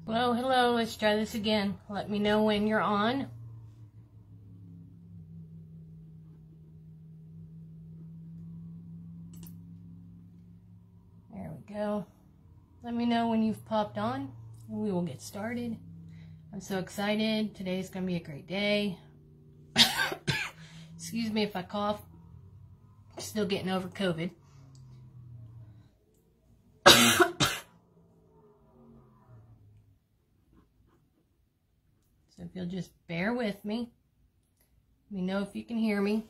Well, hello, let's try this again. Let me know when you're on. There we go. Let me know when you've popped on, and we will get started. I'm so excited. Today's going to be a great day. Excuse me if I cough. Still getting over COVID. So if you'll just bear with me. Let me know if you can hear me.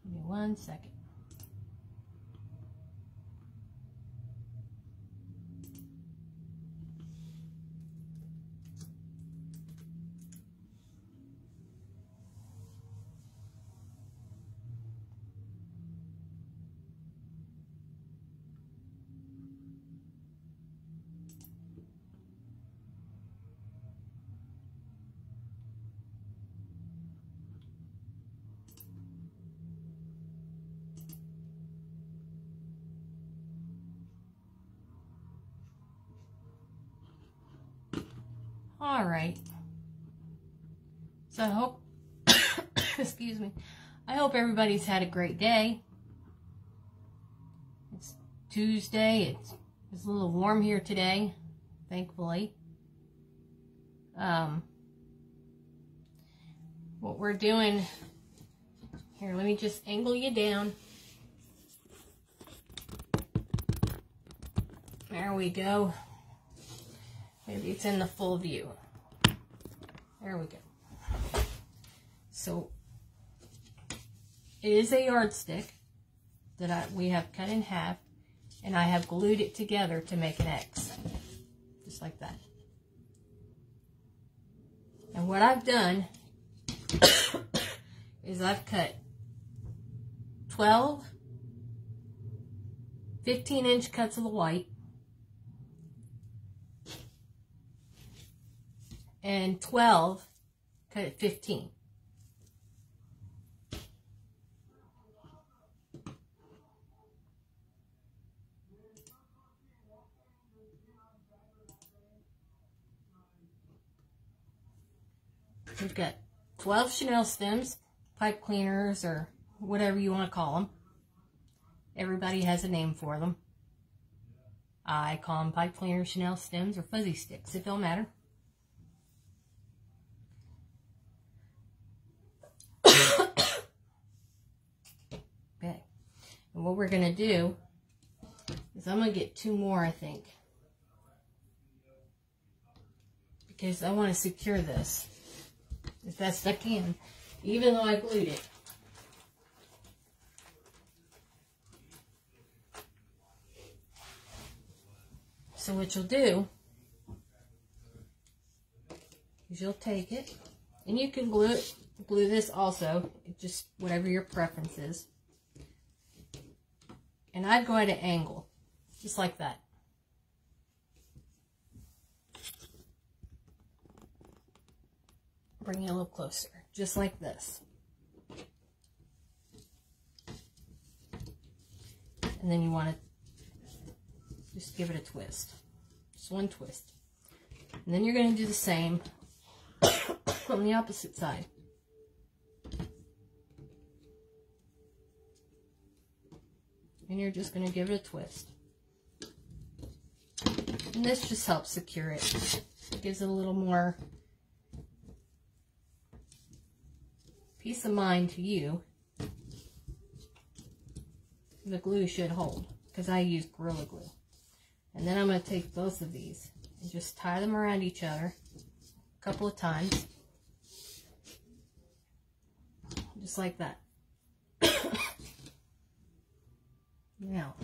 Give me 1 second. All right. So I hope, excuse me, I hope everybody's had a great day. It's Tuesday. It's a little warm here today, thankfully. What we're doing here, let me just angle you down. There we go. Maybe it's in the full view. There we go. So it is a yardstick that we have cut in half, and I have glued it together to make an X, just like that. And what I've done is I've cut 12 15-inch cuts of the white and 12 cut at 15. We've got 12 chenille stems, pipe cleaners, or whatever you want to call them. Everybody has a name for them. I call them pipe cleaners, chenille stems, or fuzzy sticks. It don't matter. Okay. And what we're going to do is I'm going to get 2 more, I think. Because I want to secure this as best I can, even though I glued it. So what you'll do is you'll take it, and you can glue this also, just whatever your preference is. And I'd go at an angle, just like that. Bring it a little closer, just like this. And then you want to just give it a twist. Just one twist. And then you're going to do the same on the opposite side. And you're just going to give it a twist. And this just helps secure it. It gives it a little more peace of mind to you. The glue should hold, because I use Gorilla Glue. And then I'm going to take both of these and just tie them around each other a couple of times. Just like that. Now,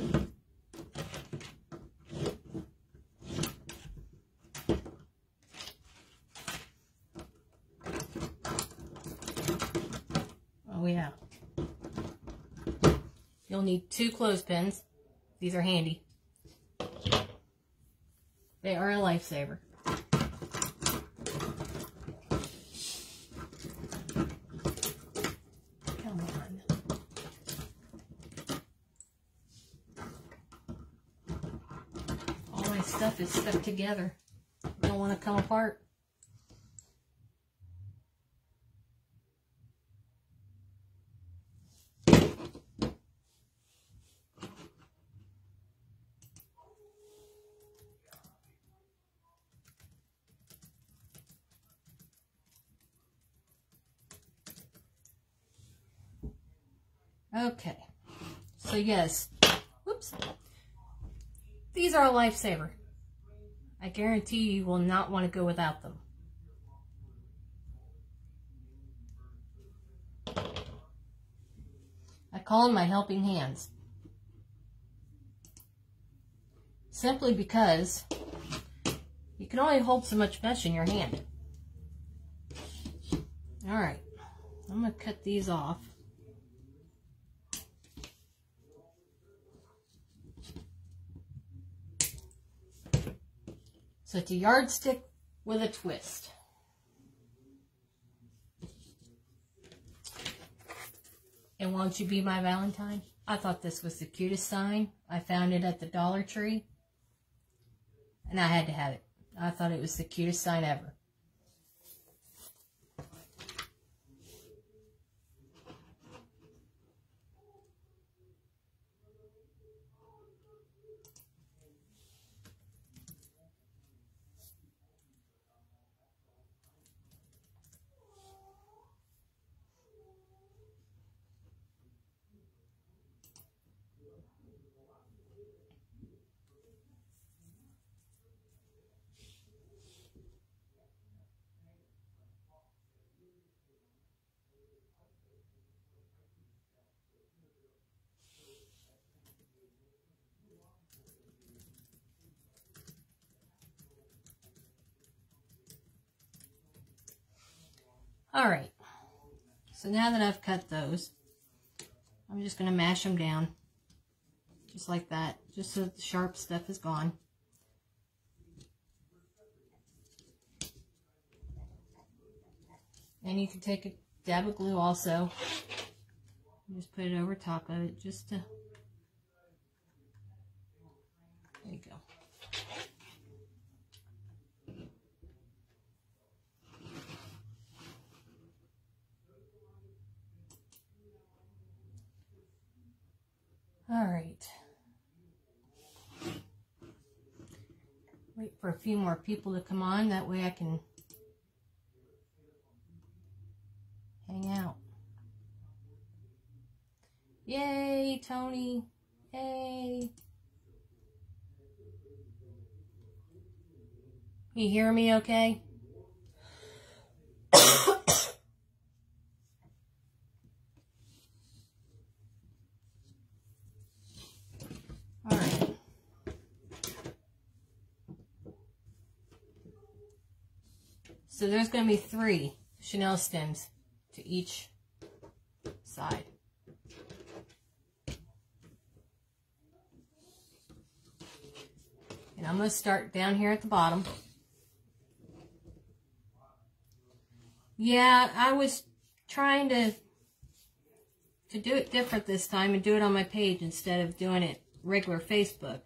oh yeah, you'll need 2 clothespins. These are handy. They are a lifesaver. Come on. All my stuff is stuck together. Don't want to come apart. Okay, so yes, whoops, these are a lifesaver. I guarantee you will not want to go without them. I call them my helping hands. Simply because you can only hold so much mesh in your hand. Alright, I'm going to cut these off. So it's a yardstick with a twist. And won't you be my Valentine? I thought this was the cutest sign. I found it at the Dollar Tree. And I had to have it. I thought it was the cutest sign ever. Alright, so now that I've cut those, I'm just going to mash them down, just like that, just so the sharp stuff is gone. And you can take a dab of glue also, just put it over top of it, just to, there you go. All right. Wait for a few more people to come on. That way I can hang out. Yay, Tony. Yay. You hear me okay? Alright. So there's going to be 3 chenille stems to each side. And I'm going to start down here at the bottom. Yeah, I was trying to do it different this time and do it on my page instead of doing it regular Facebook.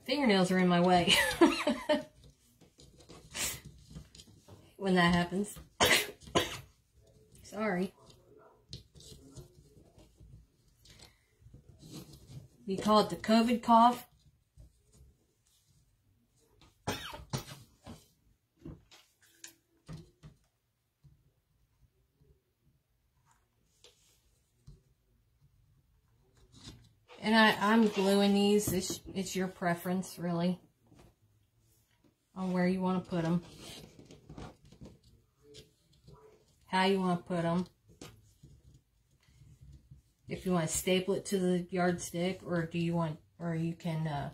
Fingernails are in my way when that happens. Sorry. You call it the COVID cough? And I'm gluing these. It's your preference, really, on where you want to put them. how you want to put them. If you want to staple it to the yardstick, or do you want, or you can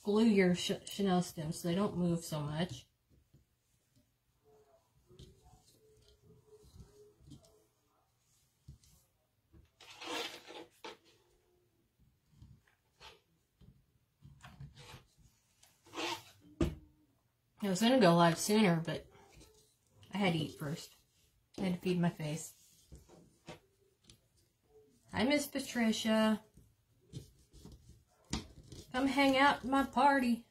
glue your chenille stems so they don't move so much. I was going to go live sooner, but I had to eat first. I had to feed my face. Hi, Miss Patricia. Come hang out at my party.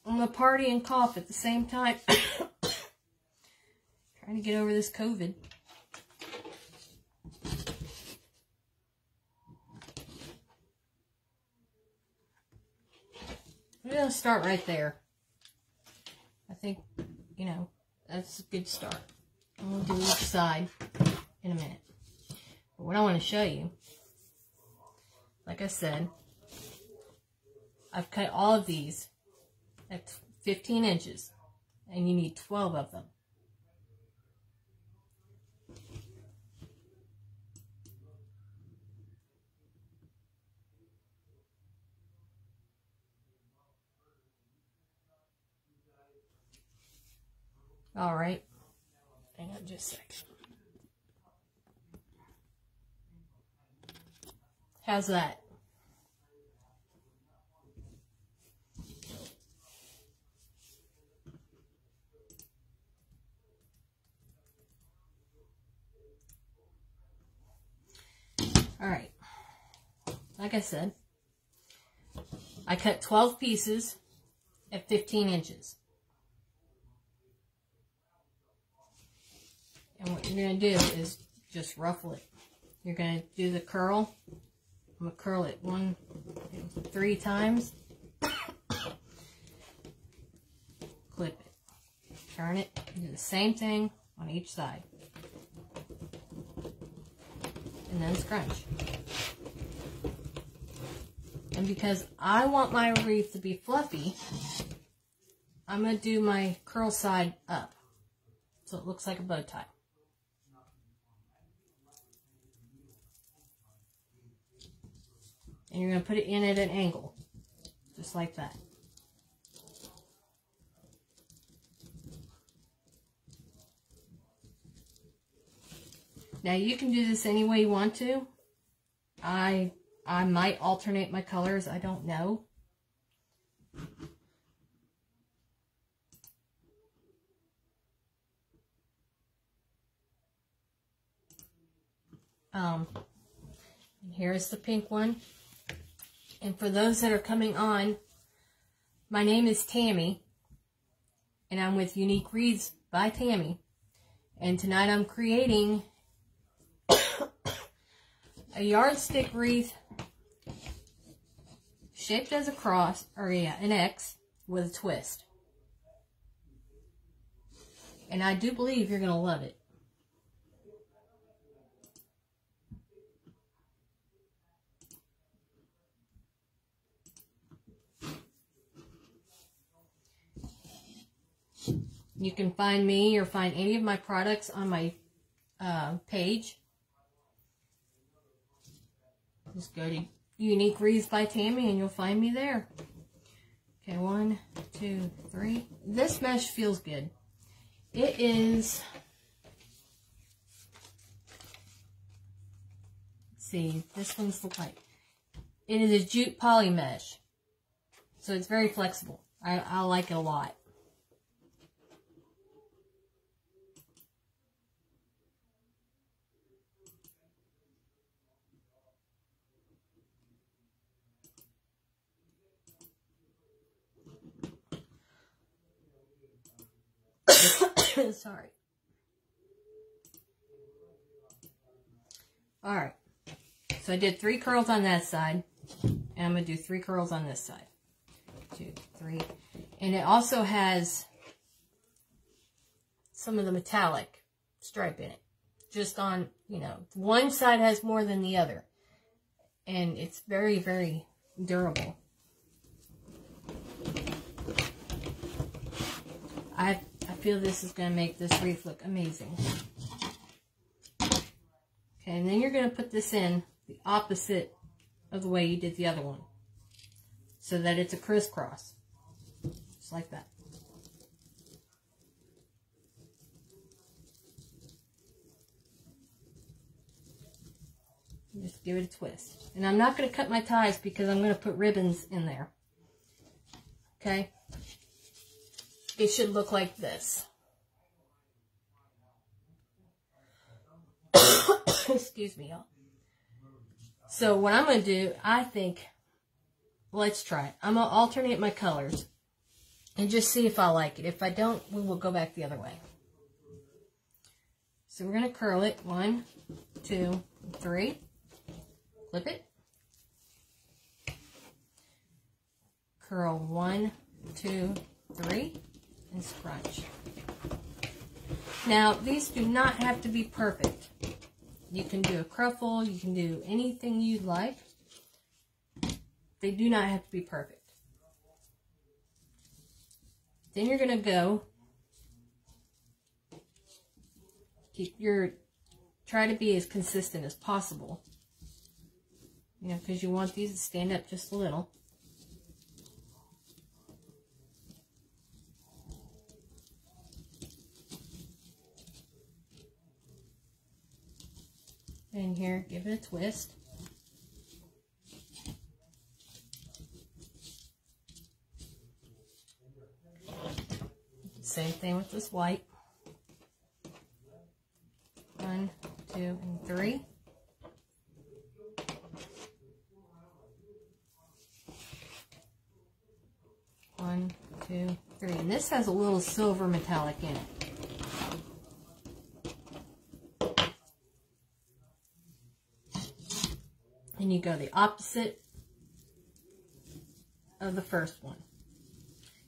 I'm gonna party and cough at the same time. Trying to get over this COVID. I'm gonna start right there. I think, you know, that's a good start. I'm gonna do each side in a minute. But what I want to show you, like I said, I've cut all of these at 15 inches, and you need 12 of them. All right, hang on just a second. How's that? All right, like I said, I cut 12 pieces at 15 inches. And what you're going to do is just ruffle it. You're going to do the curl. I'm going to curl it 3 times. Clip it. Turn it. Do the same thing on each side. And then scrunch. And because I want my wreath to be fluffy, I'm going to do my curl side up. So it looks like a bow tie. And you're going to put it in at an angle, just like that. Now you can do this any way you want to. I might alternate my colors, I don't know. And here's the pink one. And for those that are coming on, my name is Tammy, and I'm with Unique Wreaths by Tammy. And tonight I'm creating a yardstick wreath shaped as a cross, or yeah, an X with a twist. And I do believe you're going to love it. You can find me or find any of my products on my page. Just go to Unique Wreaths by Tammy and you'll find me there. Okay, 1, 2, 3. This mesh feels good. It is, let's see, this one's the white. It is a jute poly mesh. So it's very flexible. I like it a lot. Sorry. Alright. So I did 3 curls on that side. And I'm going to do 3 curls on this side. 2, 3. And it also has some of the metallic stripe in it. Just on, you know, one side has more than the other. And it's very, very durable. I feel this is going to make this wreath look amazing. Okay, and then you're going to put this in the opposite of the way you did the other one, so that it's a crisscross, just like that. Just give it a twist. And I'm not going to cut my ties because I'm going to put ribbons in there. Okay? It should look like this. Excuse me, y'all. So what I'm going to do, I think, let's try it. I'm going to alternate my colors and just see if I like it. If I don't, we will go back the other way. So we're going to curl it. 1, 2, 3. Clip it. Curl 1, 2, 3, and scrunch. Now, these do not have to be perfect. You can do a cruffle, you can do anything you'd like. They do not have to be perfect. Then you're going to go, try to be as consistent as possible. You know, because you want these to stand up just a little. And here, give it a twist. Same thing with this white. 1, 2, and 3. One, 2, 3. And this has a little silver metallic in it. And you go the opposite of the first one.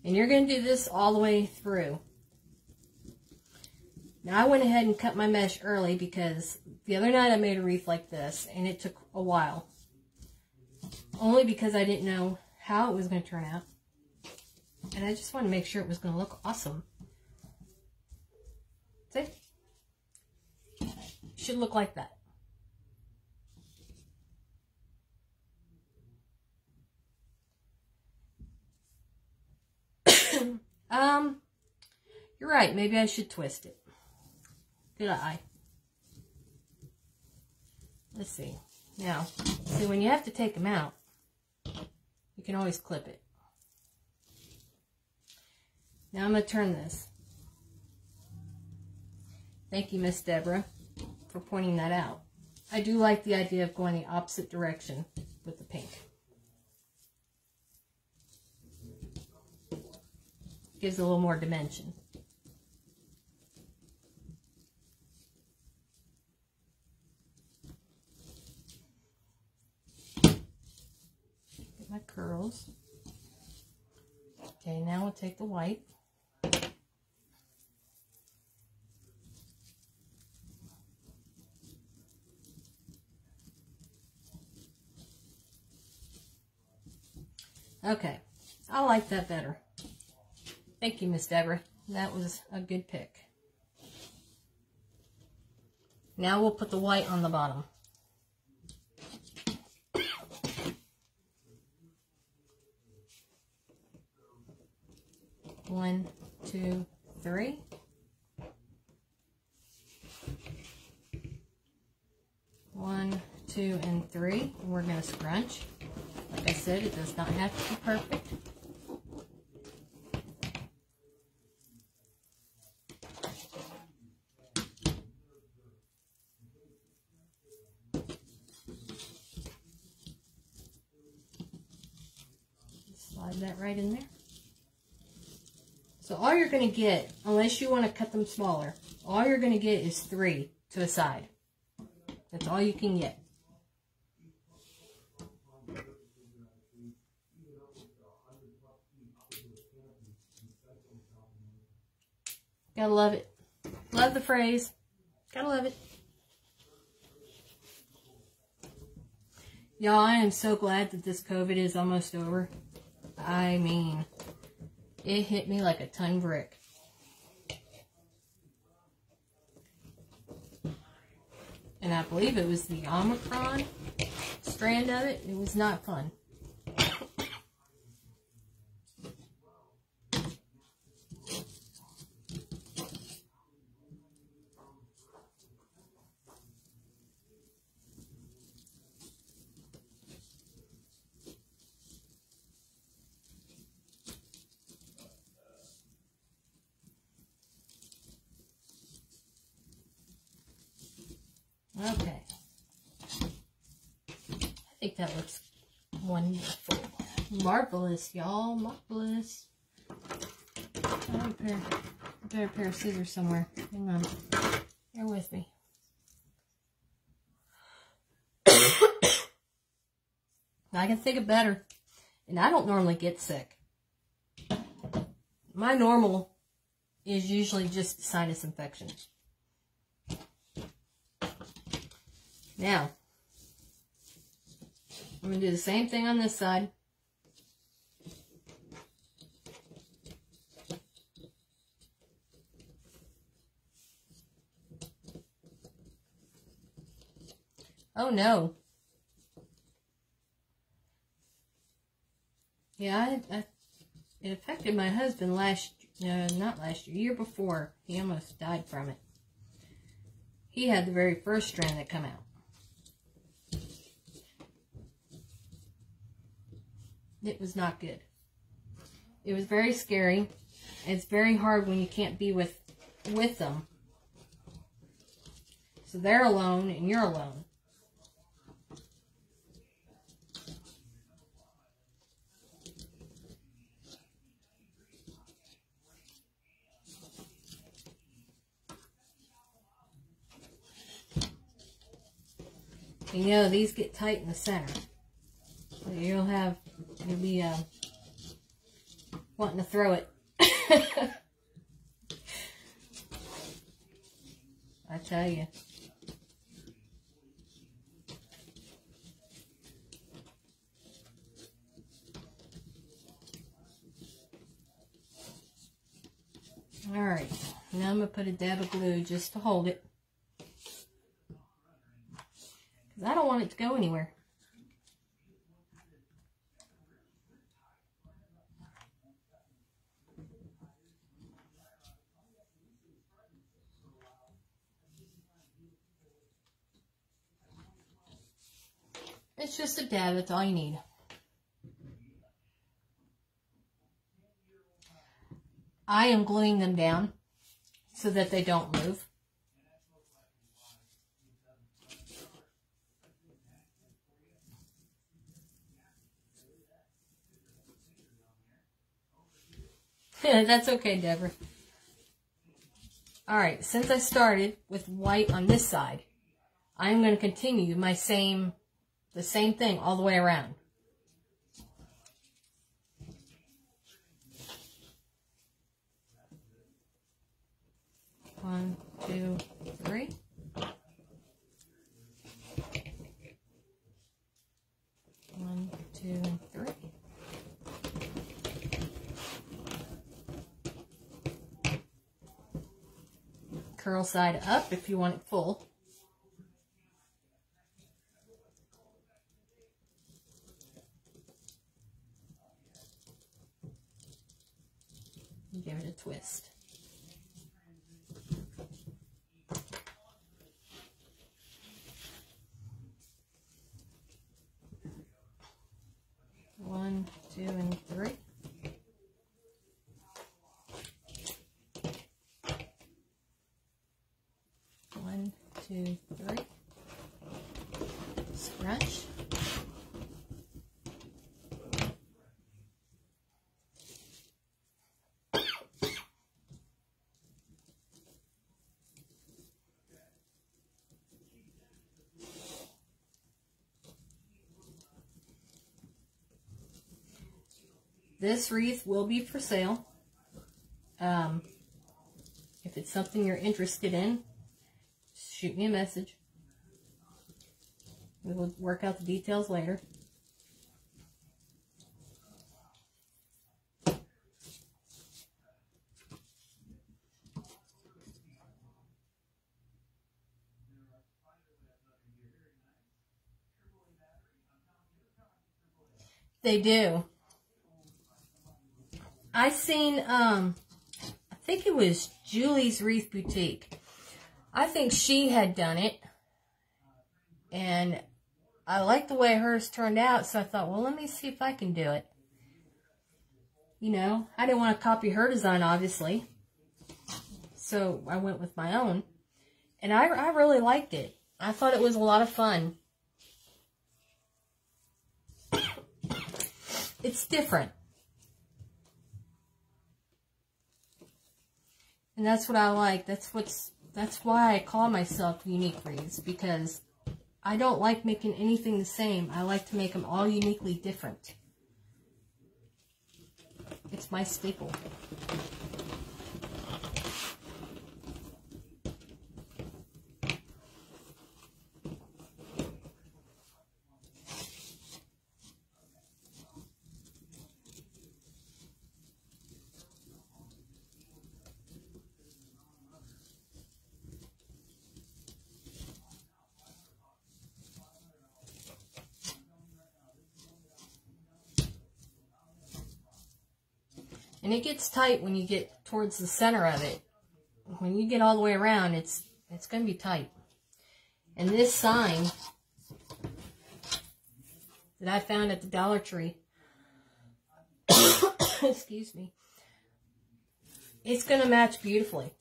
And you're going to do this all the way through. Now I went ahead and cut my mesh early because the other night I made a wreath like this and it took a while. Only because I didn't know how it was going to turn out. And I just wanted to make sure it was going to look awesome. See? Should look like that. You're right. Maybe I should twist it. Good eye. Let's see. Now, see, when you have to take them out, you can always clip it. Now I'm going to turn this. Thank you, Miss Deborah, for pointing that out. I do like the idea of going the opposite direction with the pink. Gives a little more dimension. Get my curls. Okay, now we'll take the white. Okay, I like that better. Thank you, Miss Deborah. That was a good pick. Now we'll put the white on the bottom. One, 2, 3. One, 2, and 3. And we're going to scrunch. Like I said, it does not have to be perfect. Slide that right in there. So all you're going to get, unless you want to cut them smaller, all you're going to get is 3 to a side. That's all you can get. Gotta love it. Love the phrase. Gotta love it. Y'all, I am so glad that this COVID is almost over. I mean, it hit me like a ton brick. and I believe it was the Omicron strand of it. It was not fun. Okay. I think that looks wonderful. Marvelous, y'all. Marvelous. I have a pair of scissors somewhere. Hang on. Bear with me. I can think of better. And I don't normally get sick. My normal is usually just sinus infection. Now, I'm going to do the same thing on this side. Oh no. Yeah, it affected my husband not last year, year before. He almost died from it. He had the very first strand that come out. It was not good. It was very scary. It's very hard when you can't be with them. So they're alone and you're alone. You know, these get tight in the center. So you'll be wanting to throw it. I tell you. Alright, now I'm going to put a dab of glue just to hold it. Because I don't want it to go anywhere. It's just a dab, that's all you need. I am gluing them down so that they don't move. That's okay, Deborah. Alright, since I started with white on this side, I'm going to continue the same thing all the way around. One, two, three. One, two, three. Curl side up if you want it full. Give it a twist. One, two, and three. One, two, three. Scratch. This wreath will be for sale. If it's something you're interested in, shoot me a message. We will work out the details later. They do. I seen, I think it was Julie's Wreath Boutique. I think she had done it. And I liked the way hers turned out, so I thought, well, let me see if I can do it. You know, I didn't want to copy her design, obviously. So I went with my own. And I really liked it. I thought it was a lot of fun. It's different. And that's what I like. That's why I call myself Unique Wreaths, because I don't like making anything the same. I like to make them all uniquely different. It's my staple. And it gets tight when you get towards the center of it. When you get all the way around, it's going to be tight. And this sign that I found at the Dollar Tree, excuse me, it's going to match beautifully.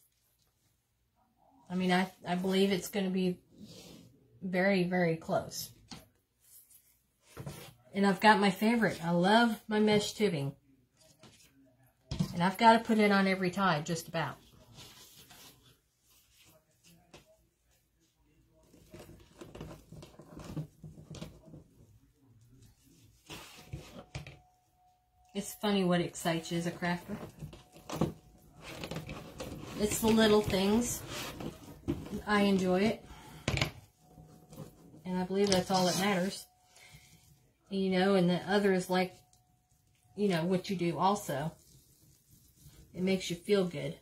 I mean, I believe it's going to be very, very close. And I've got my favorite. I love my mesh tubing. And I've got to put it on every tie, just about. It's funny what excites you as a crafter. It's the little things. I enjoy it. And I believe that's all that matters. You know, and the other is like, you know, what you do also. It makes you feel good.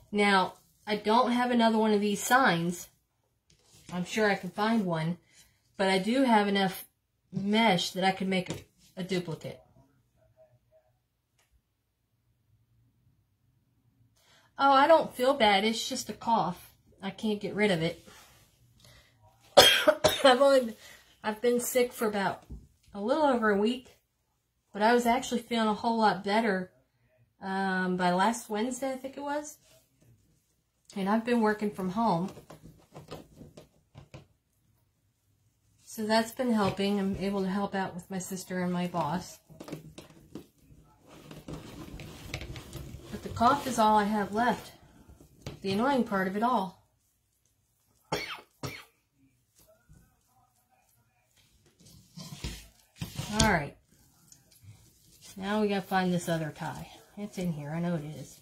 Now, I don't have another one of these signs. I'm sure I can find one. But I do have enough mesh that I could make a duplicate. Oh, I don't feel bad. It's just a cough. I can't get rid of it. I've been sick for about a little over a week, but I was actually feeling a whole lot better by last Wednesday, I think it was. And I've been working from home. So that's been helping. I'm able to help out with my sister and my boss. But the cough is all I have left. The annoying part of it all. Alright, now we gotta find this other tie. It's in here, I know it is.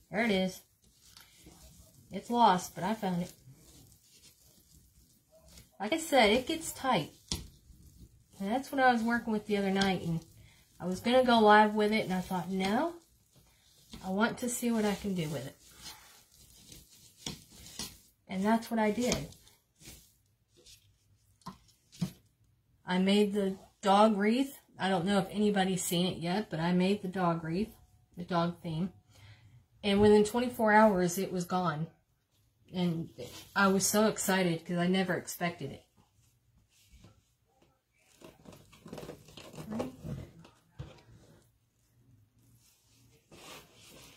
There it is. It's lost, but I found it. Like I said, it gets tight. And that's what I was working with the other night, and I was gonna go live with it, and I thought, no, I want to see what I can do with it. And that's what I did. I made the dog wreath. I don't know if anybody's seen it yet, but I made the dog wreath, the dog theme. And within 24 hours, it was gone. And I was so excited because I never expected it.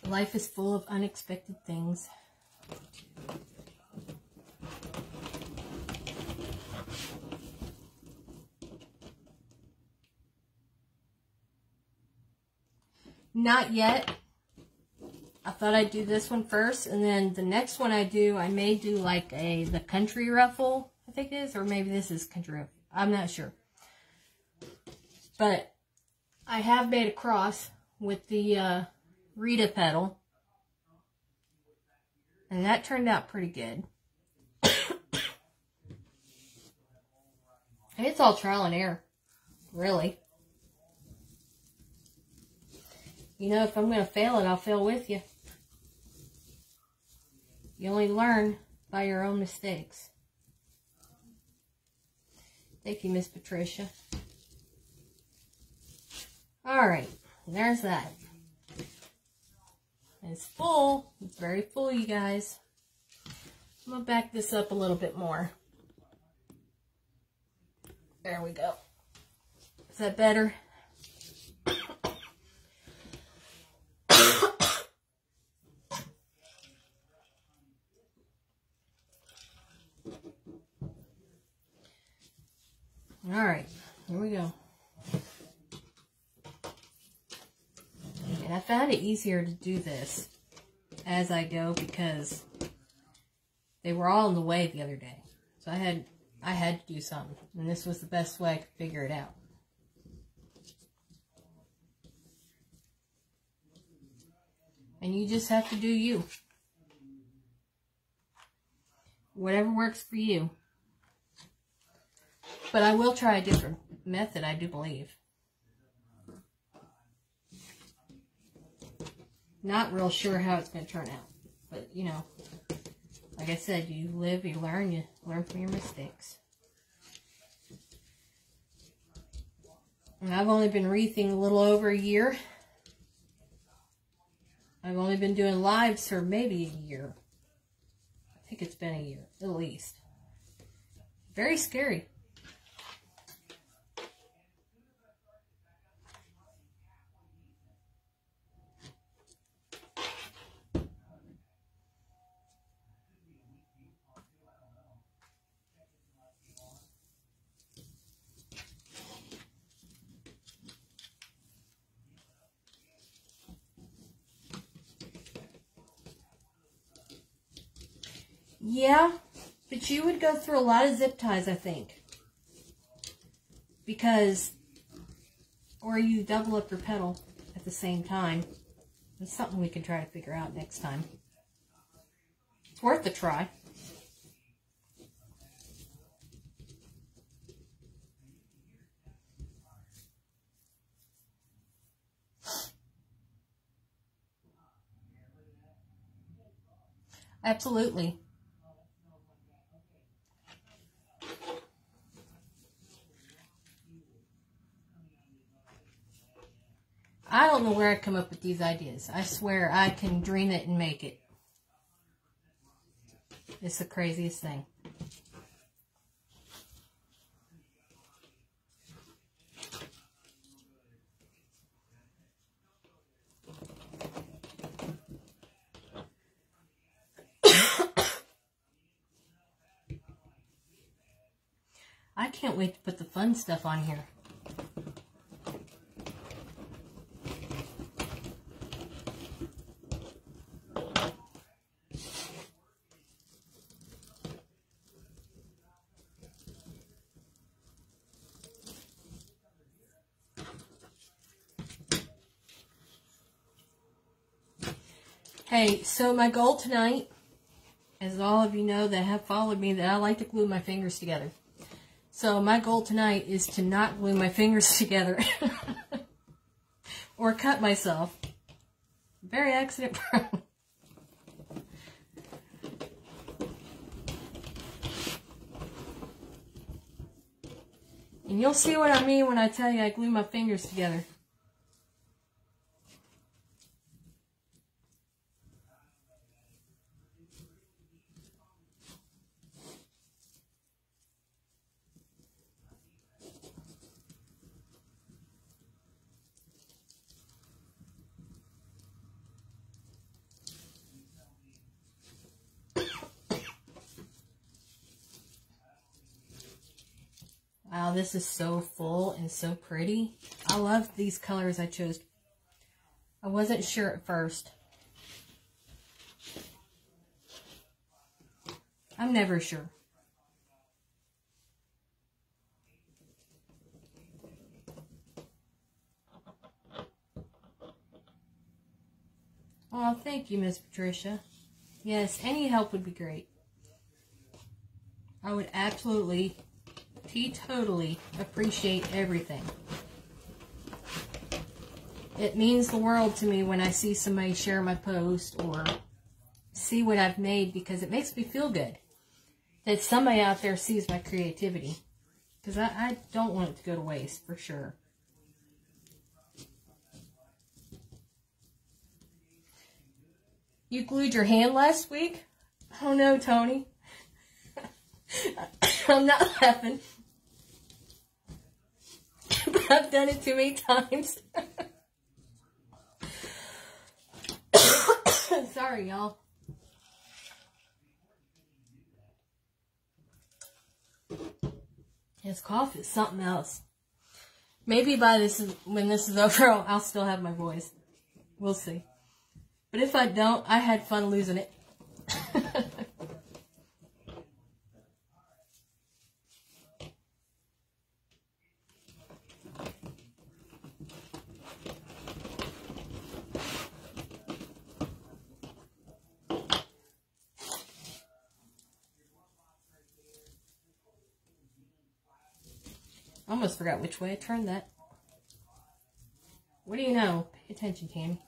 Life is full of unexpected things. Not yet. I thought I'd do this one first, and then the next one I may do like the country ruffle, I think it is, or maybe this is country ruffle. I'm not sure. But I have made a cross with the Rita petal, and that turned out pretty good. And it's all trial and error, really. You know, if I'm going to fail it, I'll fail with you. You only learn by your own mistakes. Thank you, Miss Patricia. Alright, there's that. It's full. It's very full, you guys. I'm going to back this up a little bit more. There we go. Is that better? Alright, here we go. And I found it easier to do this as I go because they were all in the way the other day. So I had to do something. And this was the best way I could figure it out. And you just have to do you. Whatever works for you. But I will try a different method, I do believe. Not real sure how it's going to turn out. But, you know, like I said, you live, you learn from your mistakes. And I've only been wreathing a little over a year. I've only been doing lives for maybe a year. I think it's been a year, at least. Very scary. Yeah, but you would go through a lot of zip ties, I think. Because, or you double up your petal at the same time. It's something we can try to figure out next time. It's worth a try. Absolutely. I don't know where I come up with these ideas. I swear I can dream it and make it. It's the craziest thing. I can't wait to put the fun stuff on here. Hey, so my goal tonight, as all of you know that have followed me, that I like to glue my fingers together. So my goal tonight is to not glue my fingers together or cut myself. Very accident prone. And you'll see what I mean when I tell you I glue my fingers together. Wow, this is so full and so pretty. I love these colors I chose. I wasn't sure at first. I'm never sure. Oh, thank you, Miss Patricia. Yes, any help would be great. I would absolutely, totally appreciate everything. It means the world to me when I see somebody share my post or see what I've made, because it makes me feel good that somebody out there sees my creativity. Because I don't want it to go to waste, for sure. You glued your hand last week? Oh no, Tony. I'm not laughing. But I've done it too many times. Sorry, y'all. This cough is something else. Maybe when this is over, I'll still have my voice. We'll see. But if I don't, I had fun losing it. I almost forgot which way I turned that. What do you know? Pay attention, Tammy.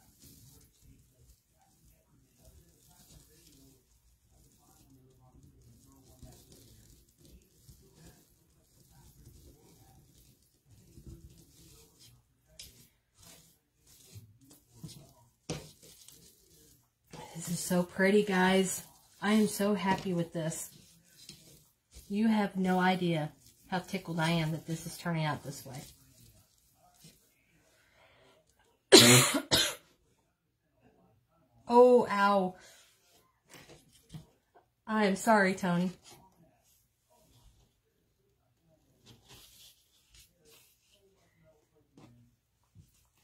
This is so pretty, guys. I am so happy with this. You have no idea how tickled I am that this is turning out this way. Oh, ow. I am sorry, Tony.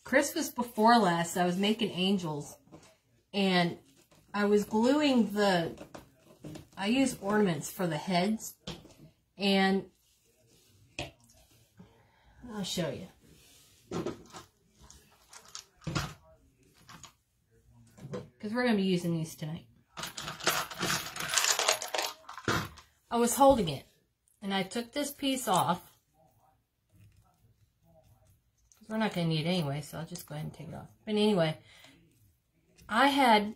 Christmas before last, I was making angels. And I was gluing I use ornaments for the heads. And I'll show you. Because we're going to be using these tonight. I was holding it. And I took this piece off. Because we're not going to need it anyway, so I'll just go ahead and take it off. But anyway, I had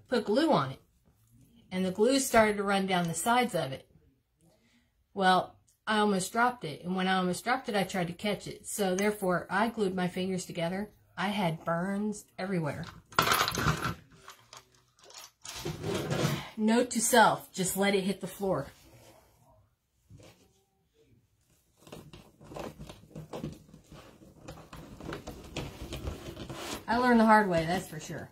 put glue on it. And the glue started to run down the sides of it. Well, I almost dropped it. And when I almost dropped it, I tried to catch it. So therefore, I glued my fingers together. I had burns everywhere. Note to self, just let it hit the floor. I learned the hard way, that's for sure.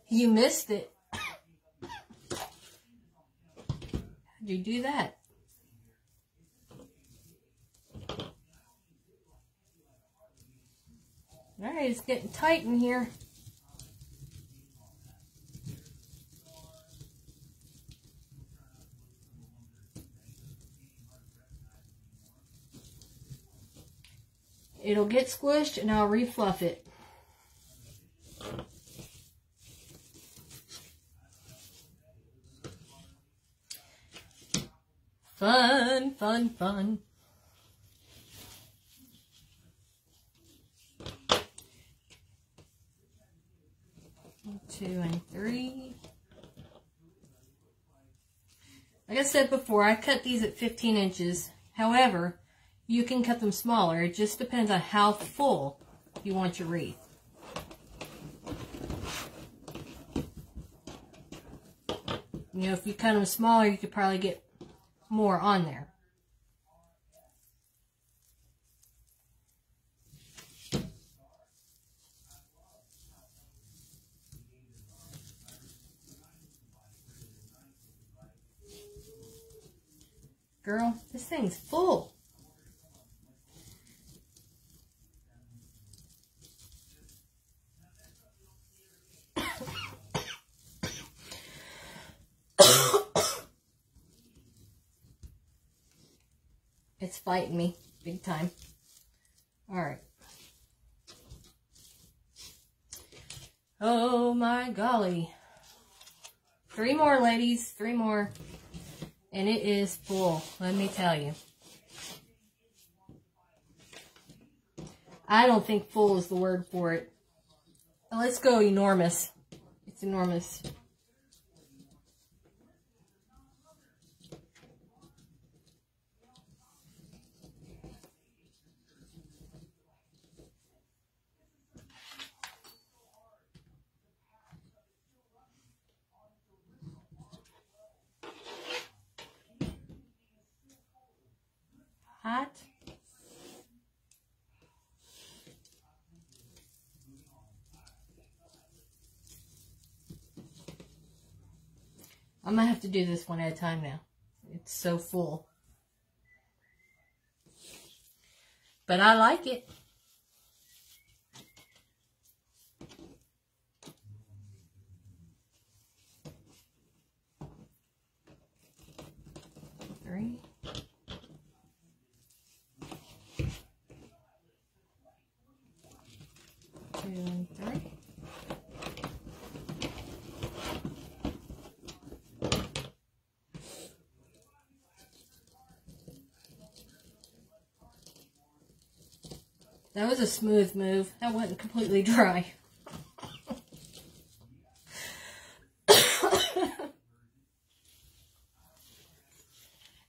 You missed it. How'd you do that? Alright, it's getting tight in here. It'll get squished and I'll refluff it. Fun, fun, fun. 2 and 3. Like I said before, I cut these at 15 inches. However, you can cut them smaller. It just depends on how full you want your wreath. You know, if you cut them smaller, you could probably get more on there. Girl, this thing's full. It's fighting me big time. All right. Oh my golly. 3 more, ladies. 3 more. And it is full, let me tell you. I don't think full is the word for it. Let's go enormous. It's enormous. I'm gonna have to do this one at a time now. It's so full. But I like it. Three. Two and three. That was a smooth move. That wasn't completely dry.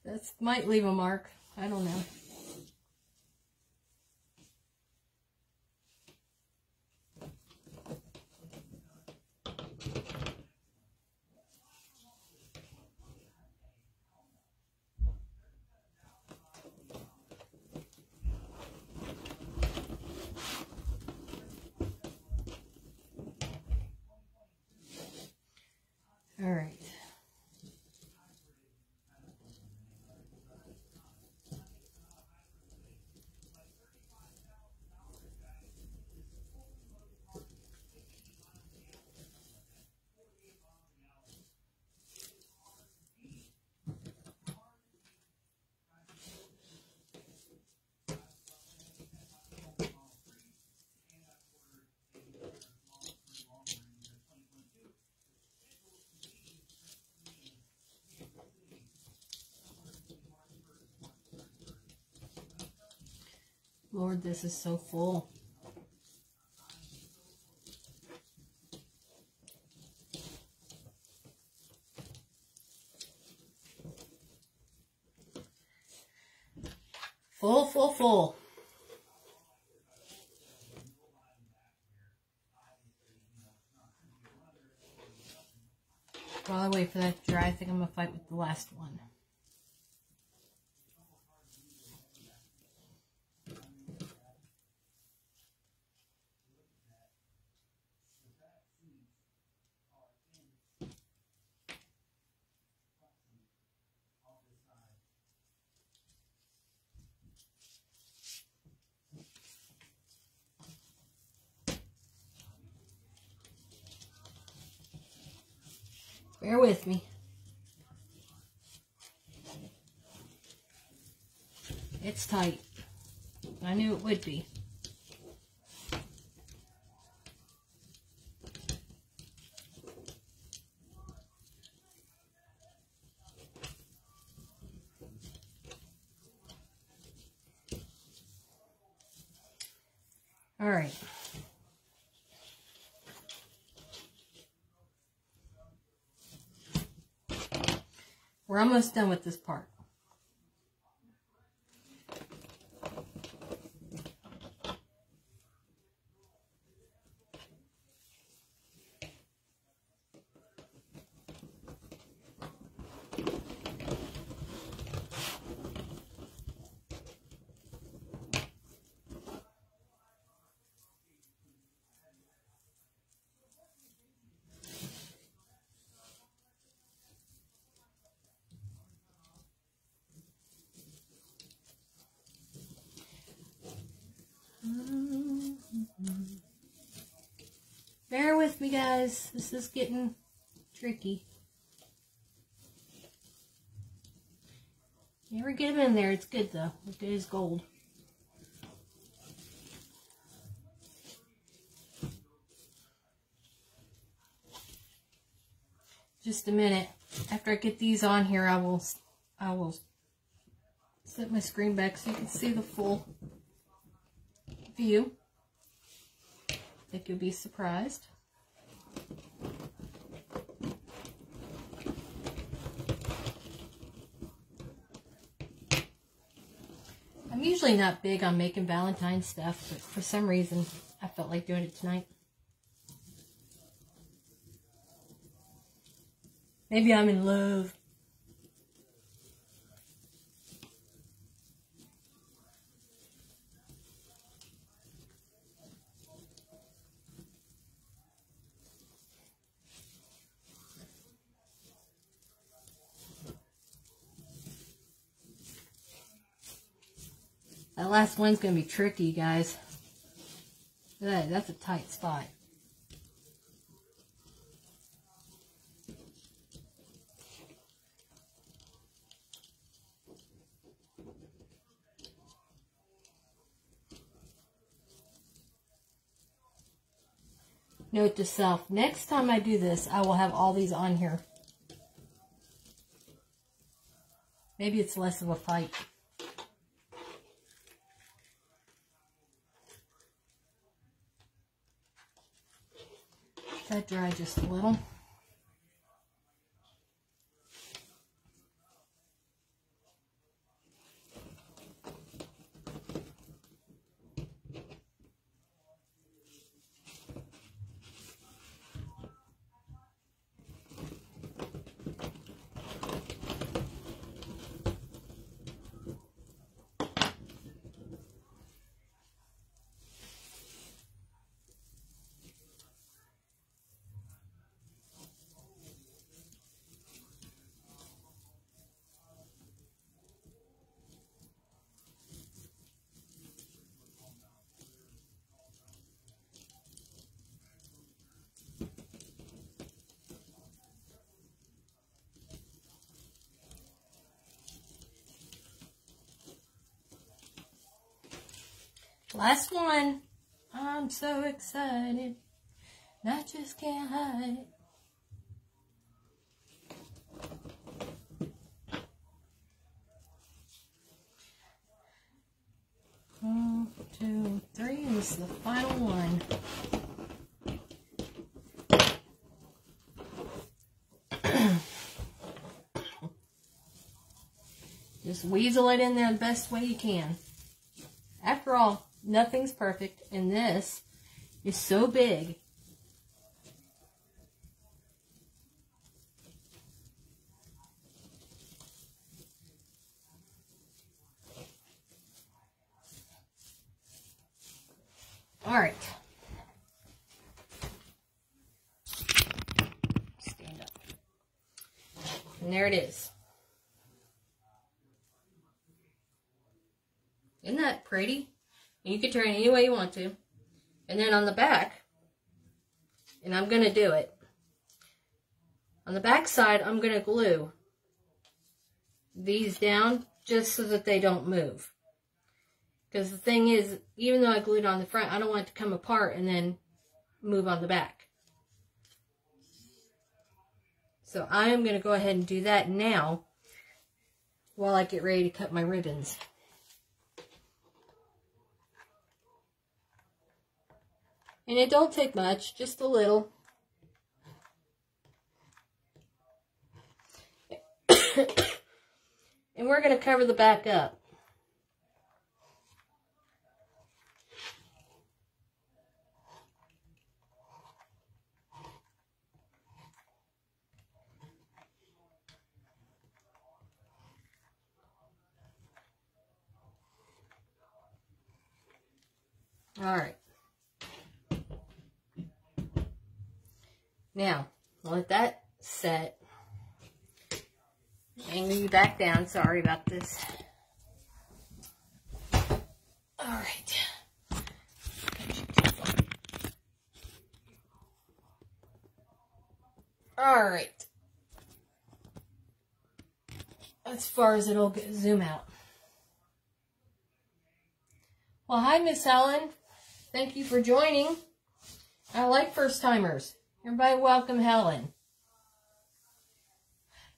That might leave a mark. I don't know. All right. Lord, this is so full. Full, full, full. While I wait for that to dry, I think I'm going to fight with the last one. Bear with me. It's tight. I knew it would be. All right. We're almost done with this part. Bear with me, guys. This is getting tricky. You ever get them in there, it's good though. It's good as gold. Just a minute. After I get these on here, I will set my screen back so you can see the full view. I think you'll be surprised. I'm usually not big on making Valentine stuff, but for some reason I felt like doing it tonight. Maybe I'm in love. That last one's going to be tricky, guys. That's a tight spot. Note to self, next time I do this, I will have all these on here. Maybe it's less of a fight. Let that dry just a little. Last one. I'm so excited. I just can't hide. One, two, three, and this is the final one. Just weasel it in there the best way you can. After all, nothing's perfect, and this is so big. All right. Stand up. And there it is. Isn't that pretty? And you can turn it any way you want to. And then on the back, and I'm going to do it. On the back side, I'm going to glue these down just so that they don't move. Because the thing is, even though I glued on the front, I don't want it to come apart and then move on the back. So I am going to go ahead and do that now while I get ready to cut my ribbons. And it don't take much, just a little. And we're going to cover the back up. All right. Now, let that set. And you back down. Sorry about this. All right. All right. As far as it'll zoom out. Well, hi, Miss Helen. Thank you for joining. I like first timers. Everybody welcome Helen.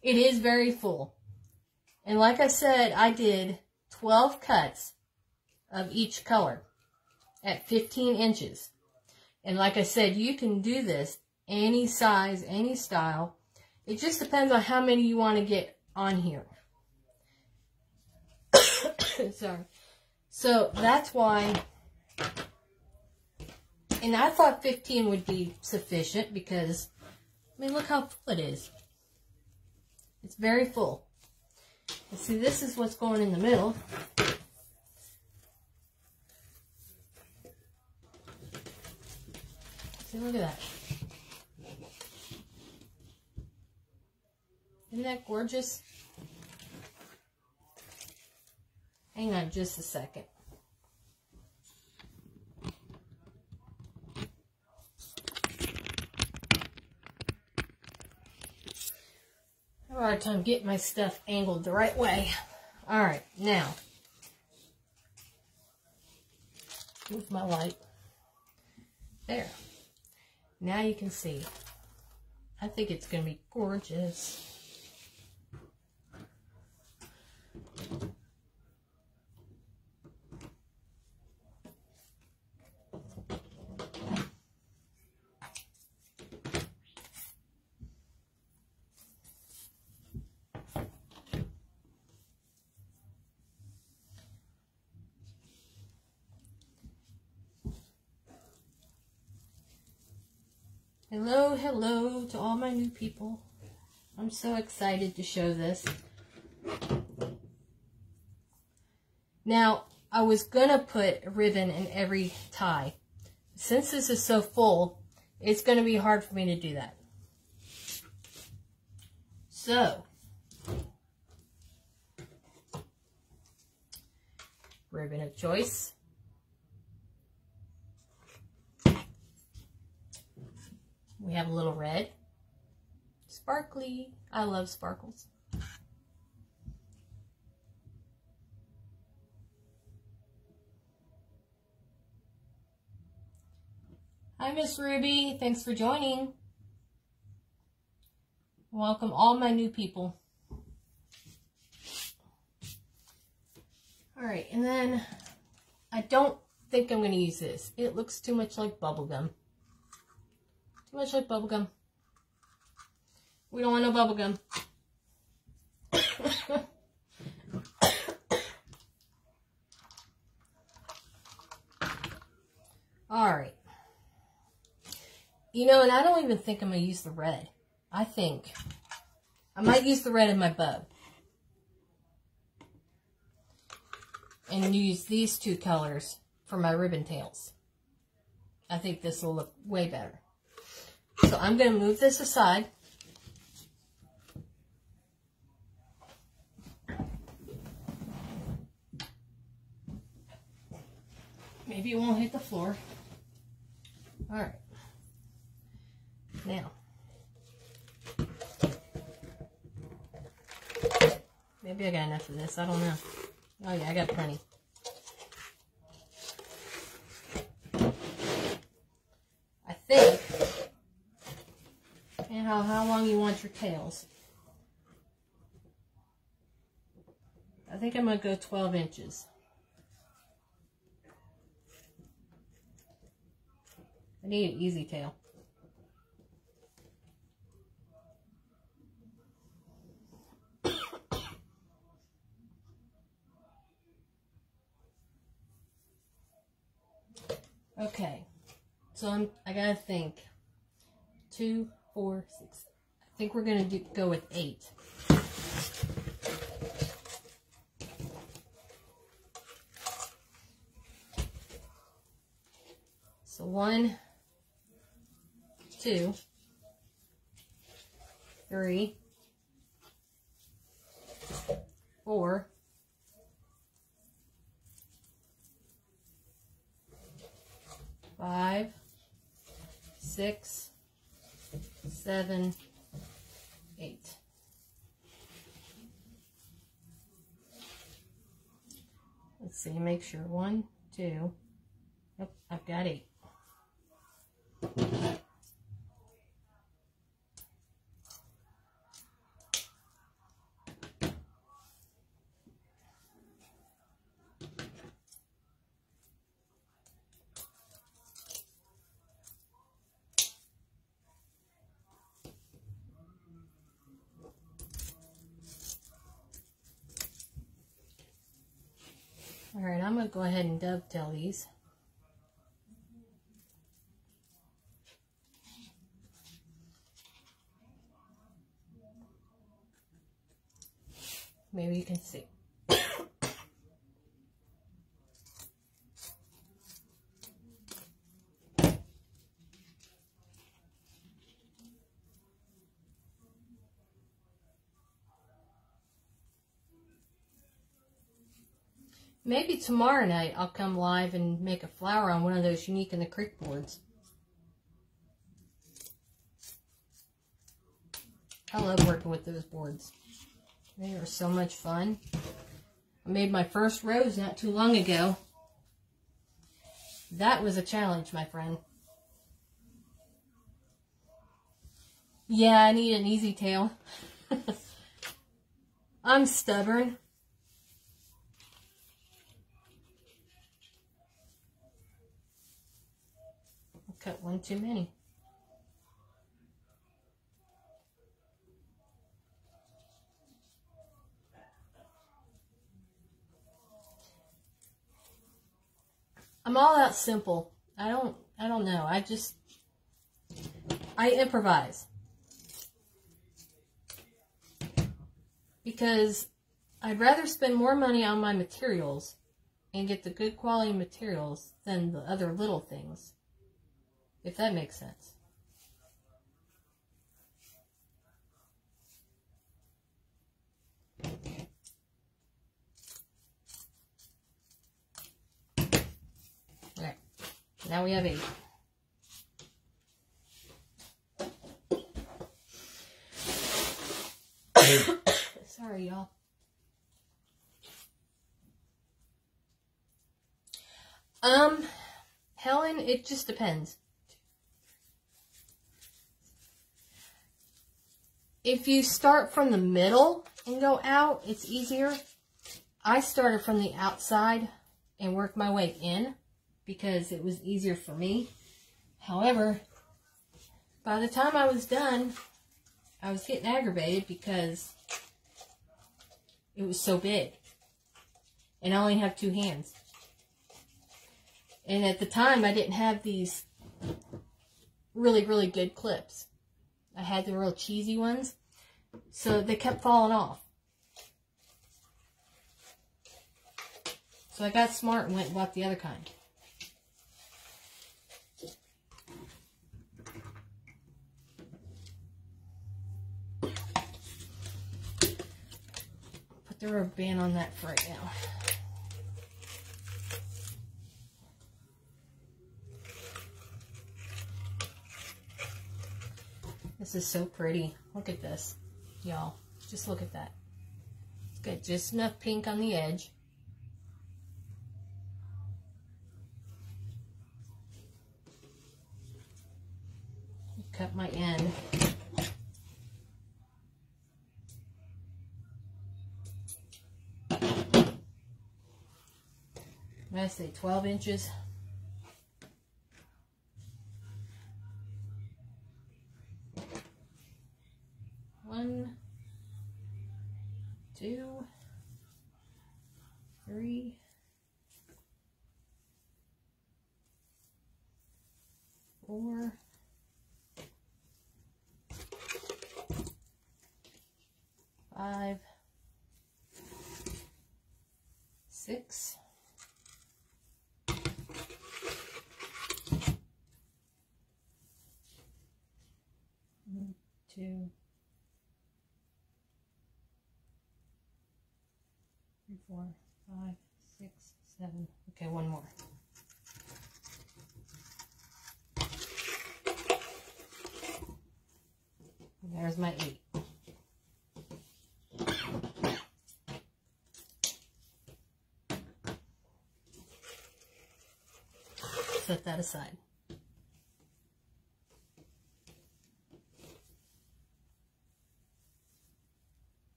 It is very full. And like I said, I did 12 cuts of each color at 15 inches. And like I said, you can do this any size, any style. It just depends on how many you want to get on here. Sorry. So that's why... And I thought 15 would be sufficient because, I mean, look how full it is. It's very full. And see, this is what's going in the middle. See, look at that. Isn't that gorgeous? Hang on just a second. a hard time getting my stuff angled the right way. All right, now, move my light. There. Now you can see. I think it's going to be gorgeous. Hello, hello to all my new people. I'm so excited to show this. Now, I was going to put a ribbon in every tie. Since this is so full, it's going to be hard for me to do that. So, ribbon of choice. We have a little red, sparkly. I love sparkles. Hi, Miss Ruby. Thanks for joining. Welcome all my new people. All right, and then I don't think I'm going to use this. It looks too much like bubblegum. Too much like bubblegum. We don't want no bubblegum. Alright. You know, and I don't even think I'm going to use the red. I think I might use the red in my bow. And use these two colors for my ribbon tails. I think this will look way better. So I'm going to move this aside. Maybe it won't hit the floor. All right. Now, maybe I got enough of this. I don't know. Oh yeah, I got plenty. I think. And how long you want your tails. I think I'm going to go 12 inches. I need an easy tail. Okay, so I gotta think. 2, 4, 6. I think we're gonna go with 8. So 1, 2, 3, 4, 5, 6, 7, 8. Let's see, make sure. 1, 2. Yep, I've got 8. All right, I'm going to go ahead and dovetail these. Maybe you can see. Maybe tomorrow night I'll come live and make a flower on one of those Unique in the Creek boards. I love working with those boards. They are so much fun. I made my first rose not too long ago. That was a challenge, my friend. Yeah, I need an easy tail. I'm stubborn. I cut one too many. I'm all out simple. I don't know. I improvise. Because I'd rather spend more money on my materials and get the good quality materials than the other little things. If that makes sense. Okay, now we have 8. Sorry, y'all. Helen, it just depends. If you start from the middle and go out, it's easier. I started from the outside and worked my way in because it was easier for me. However, by the time I was done, I was getting aggravated because it was so big. And I only have 2 hands. And at the time, I didn't have these really, really good clips. I had the real cheesy ones. So they kept falling off. So I got smart and went and bought the other kind. Put the rubber band on that for right now. This is so pretty. Look at this, y'all. Just look at that. It's got just enough pink on the edge. Cut my end. I say 12 inches. One, 2, 3, 4, 5, 6, 2, 3, 4, 5, 6, 7. Okay, one more. And there's my 8. Set that aside.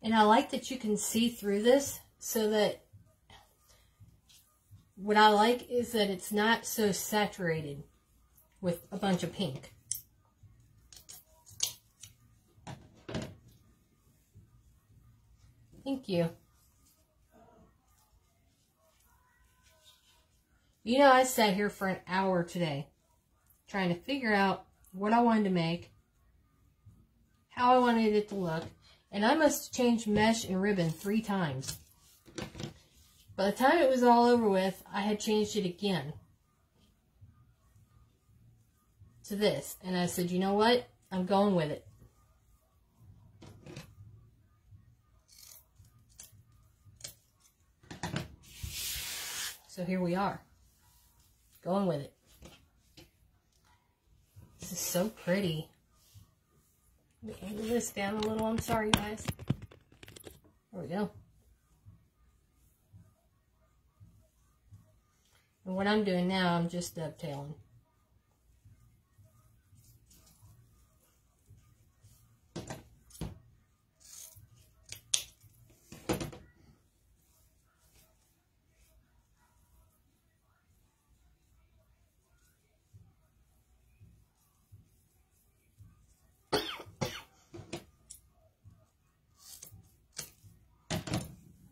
And I like that you can see through this, so that what I like is that it's not so saturated with a bunch of pink. Thank you. You know, I sat here for an hour today trying to figure out what I wanted to make, how I wanted it to look. And I must have changed mesh and ribbon 3 times. By the time it was all over with, I had changed it again to this. And I said, you know what? I'm going with it. So here we are, going with it. This is so pretty. Let me angle this down a little. I'm sorry, guys. There we go. And what I'm doing now, I'm just dovetailing.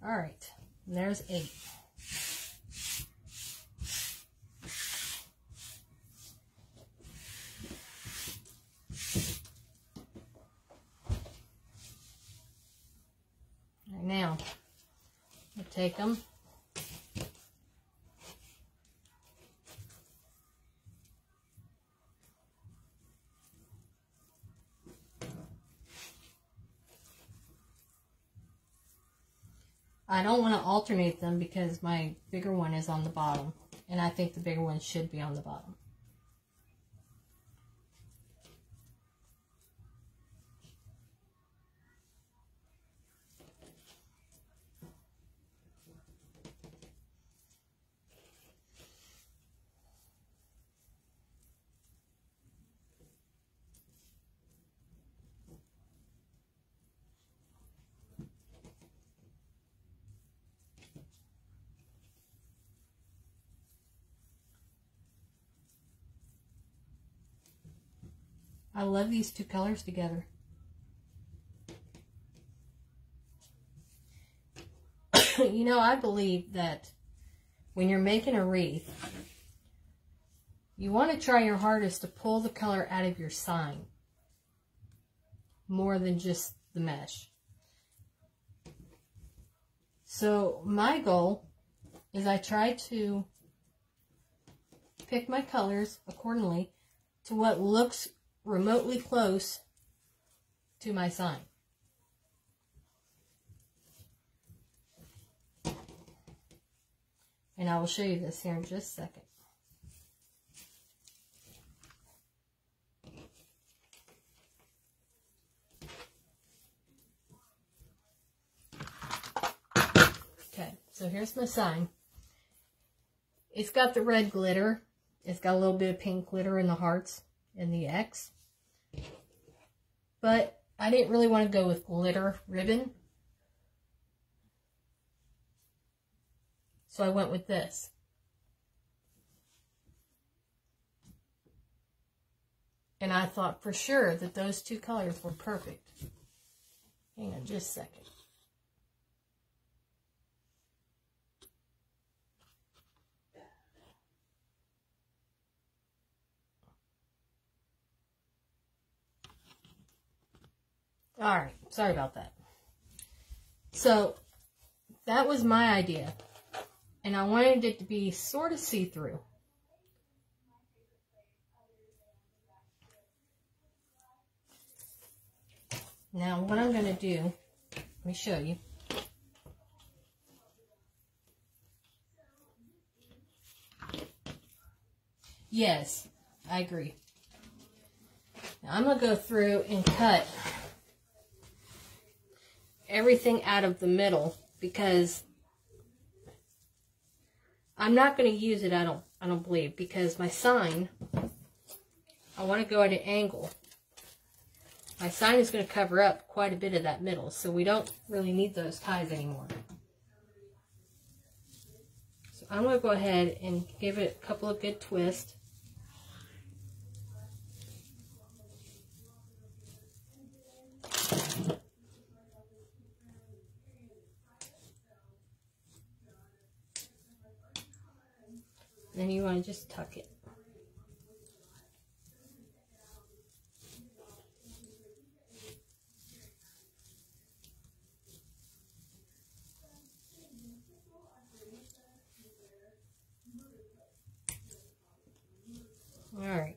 All right, and there's 8. All right, now, I'll take them. I don't want to alternate them because my bigger one is on the bottom, and I think the bigger one should be on the bottom. I love these two colors together. You know, I believe that when you're making a wreath, you want to try your hardest to pull the color out of your sign more than just the mesh. So my goal is I try to pick my colors accordingly to what looks remotely close to my sign. And I will show you this here in just a second. Okay, so here's my sign. It's got the red glitter. It's got a little bit of pink glitter in the hearts and the X. But I didn't really want to go with glitter ribbon. So I went with this. And I thought for sure that those two colors were perfect. Hang on just a second. All right, sorry about that. So that was my idea, and I wanted it to be sort of see-through. Now what I'm going to do, let me show you. Yes, I agree. Now I'm going to go through and cut everything out of the middle because I'm not going to use it, I don't believe, because my sign, I want to go at an angle. My sign is going to cover up quite a bit of that middle, so we don't really need those ties anymore. So I'm going to go ahead and give it a couple of good twists. Then you want to just tuck it. All right.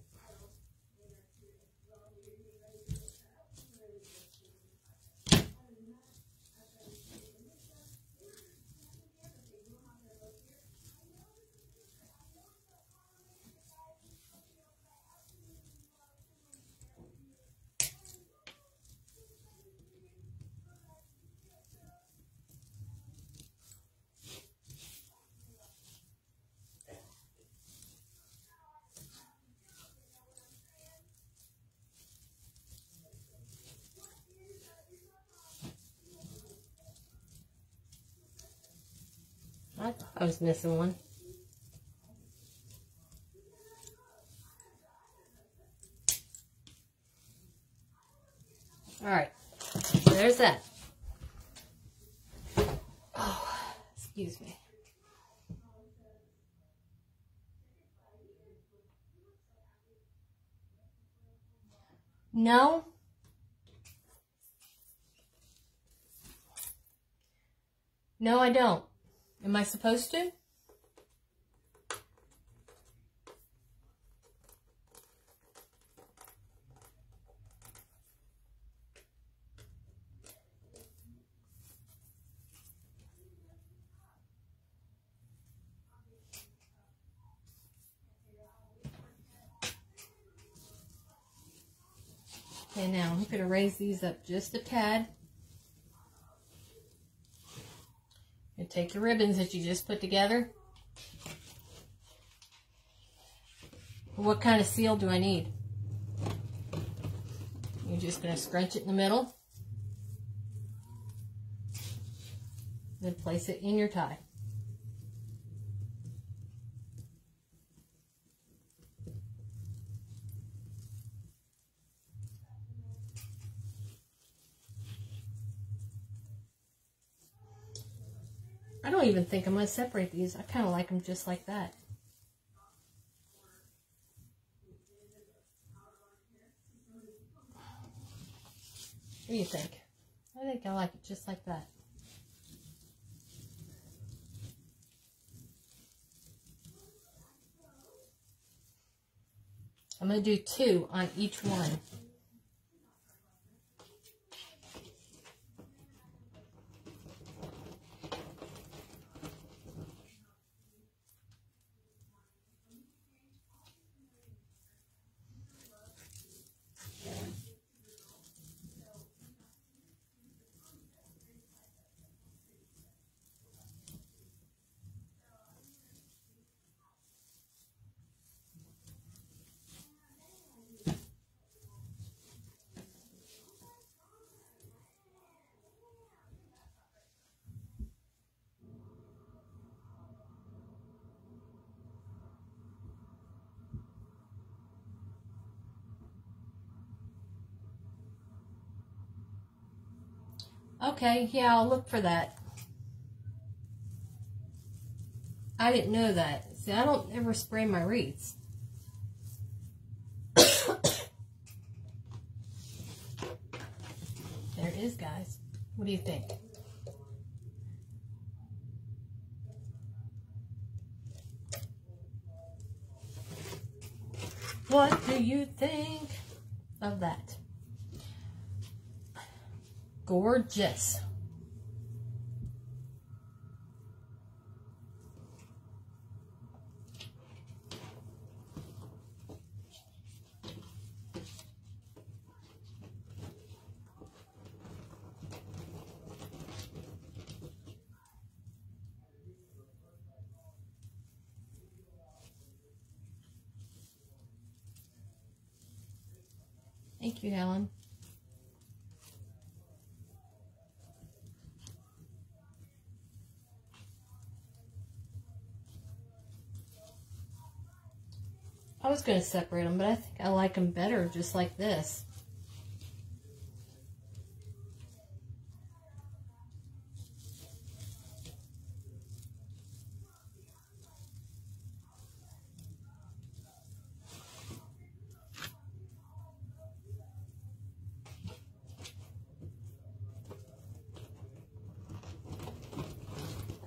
was missing one. All right, there's that. Oh, excuse me. No. No, I don't. Am I supposed to? Okay, now I'm going to raise these up just a tad. And take your ribbons that you just put together. What kind of seal do I need? You're just going to scrunch it in the middle. Then place it in your tie. I don't even think I'm going to separate these. I kind of like them just like that. What do you think? I think I like it just like that. I'm going to do 2 on each one. Okay, yeah, I'll look for that. I didn't know that. See, I don't ever spray my wreaths. There it is, guys. What do you think? What do you think of that? Gorgeous. Thank you, Helen. I was going to separate them, but I think I like them better just like this.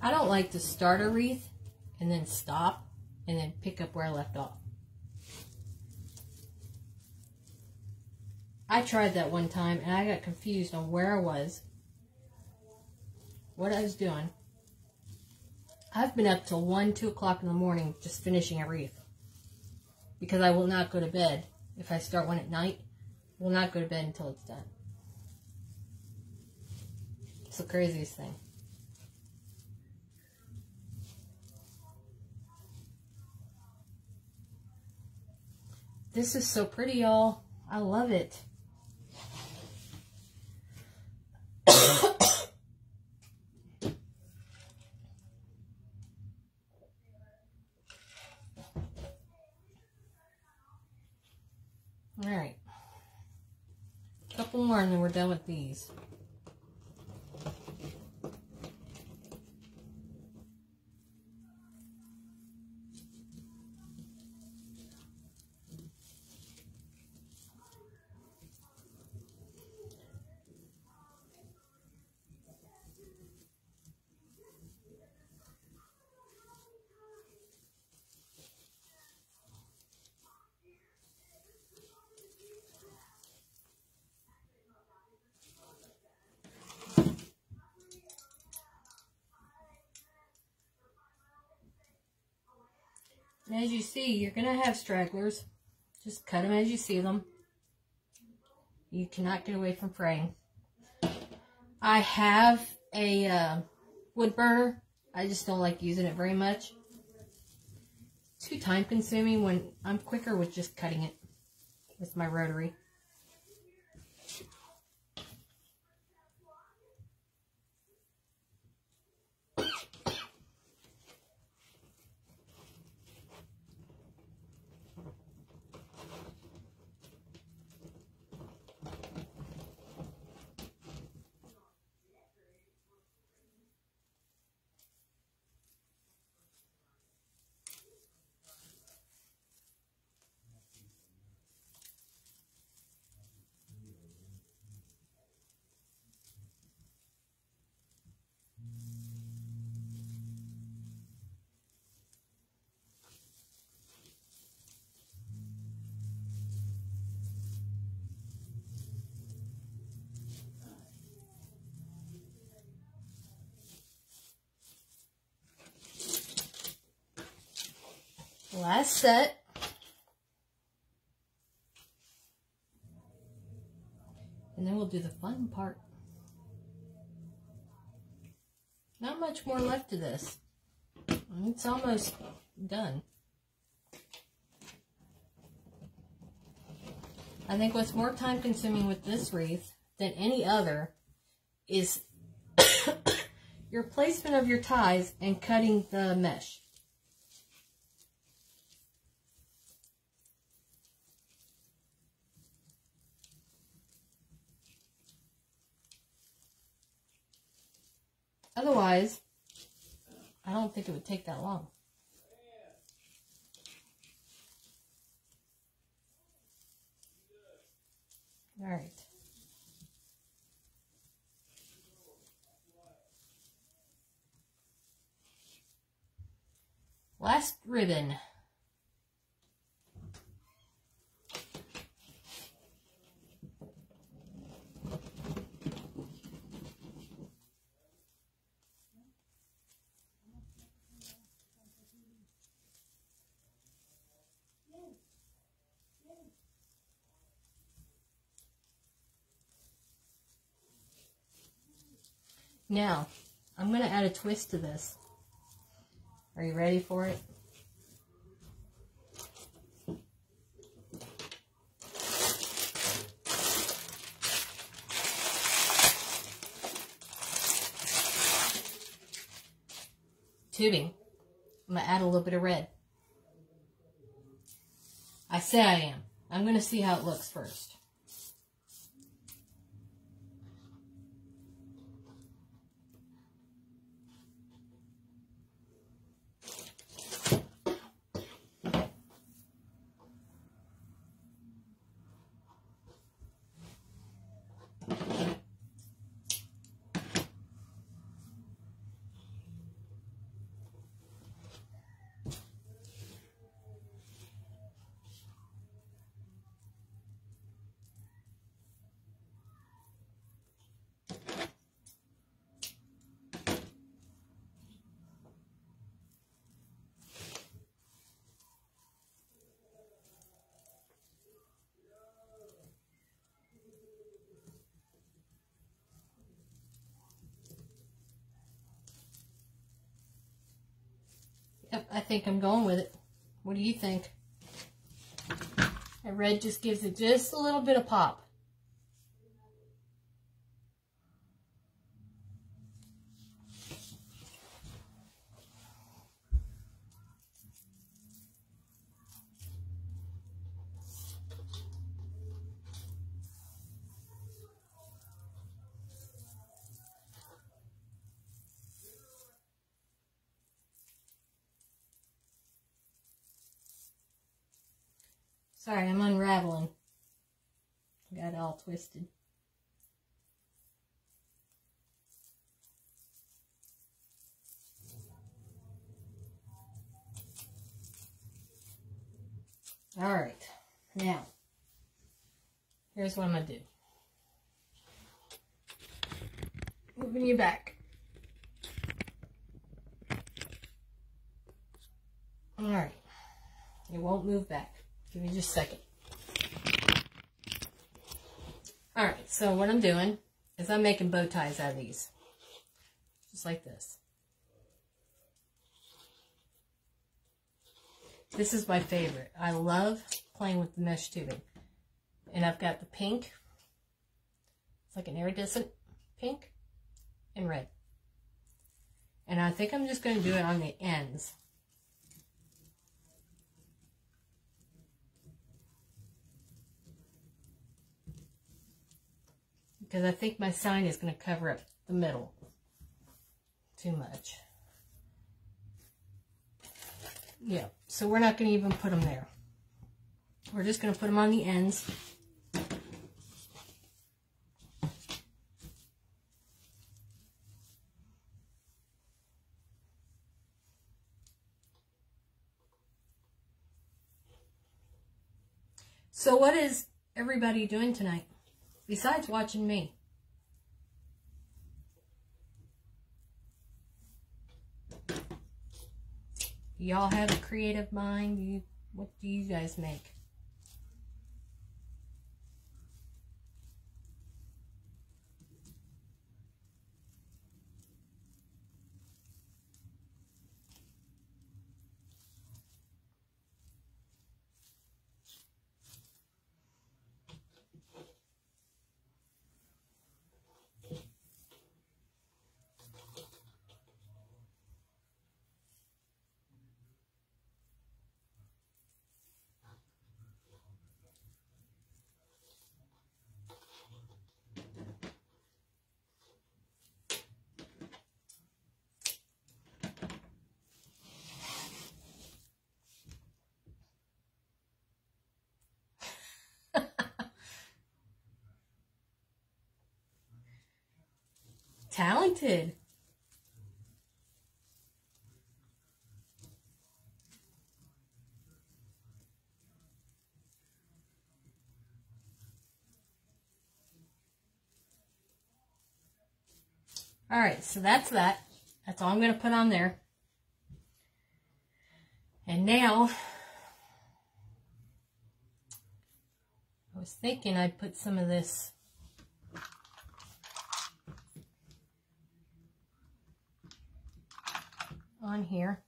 I don't like to start a wreath and then stop and then pick up where I left off. I tried that one time and I got confused on where I was, what I was doing. I've been up till 1, 2 o'clock in the morning just finishing a wreath because I will not go to bed. If I start one at night, I will not go to bed until it's done. It's the craziest thing. This is so pretty, y'all. I love it. Alright. A couple more and then we're done with these. And as you see, you're going to have stragglers. Just cut them as you see them. You cannot get away from fraying. I have a wood burner. I just don't like using it very much. It's too time consuming when I'm quicker with just cutting it with my rotary. Last set. And then we'll do the fun part. Not much more left to this. It's almost done. I think what's more time consuming with this wreath than any other is your placement of your ties and cutting the mesh. Otherwise, I don't think it would take that long. All right. Last ribbon. Now, I'm going to add a twist to this. Are you ready for it? Tubing. I'm going to add a little bit of red. I say I am. I'm going to see how it looks first. Yep, I think I'm going with it. What do you think? That red just gives it just a little bit of pop. Sorry, I'm unraveling. Got it all twisted. All right, now, here's what I'm going to do. Moving you back. All right, it won't move back. Give me just a second. All right, so what I'm doing is I'm making bow ties out of these, just like this. This is my favorite. I love playing with the mesh tubing. And I've got the pink. It's like an iridescent pink and red. And I think I'm just going to do it on the ends. Because I think my sign is going to cover up the middle too much. Yeah, so we're not going to even put them there. We're just going to put them on the ends. So what is everybody doing tonight, besides watching me? Y'all have a creative mind? What do you guys make? Talented. All right, so that's that. That's all I'm going to put on there. And now, I was thinking I'd put some of this on here,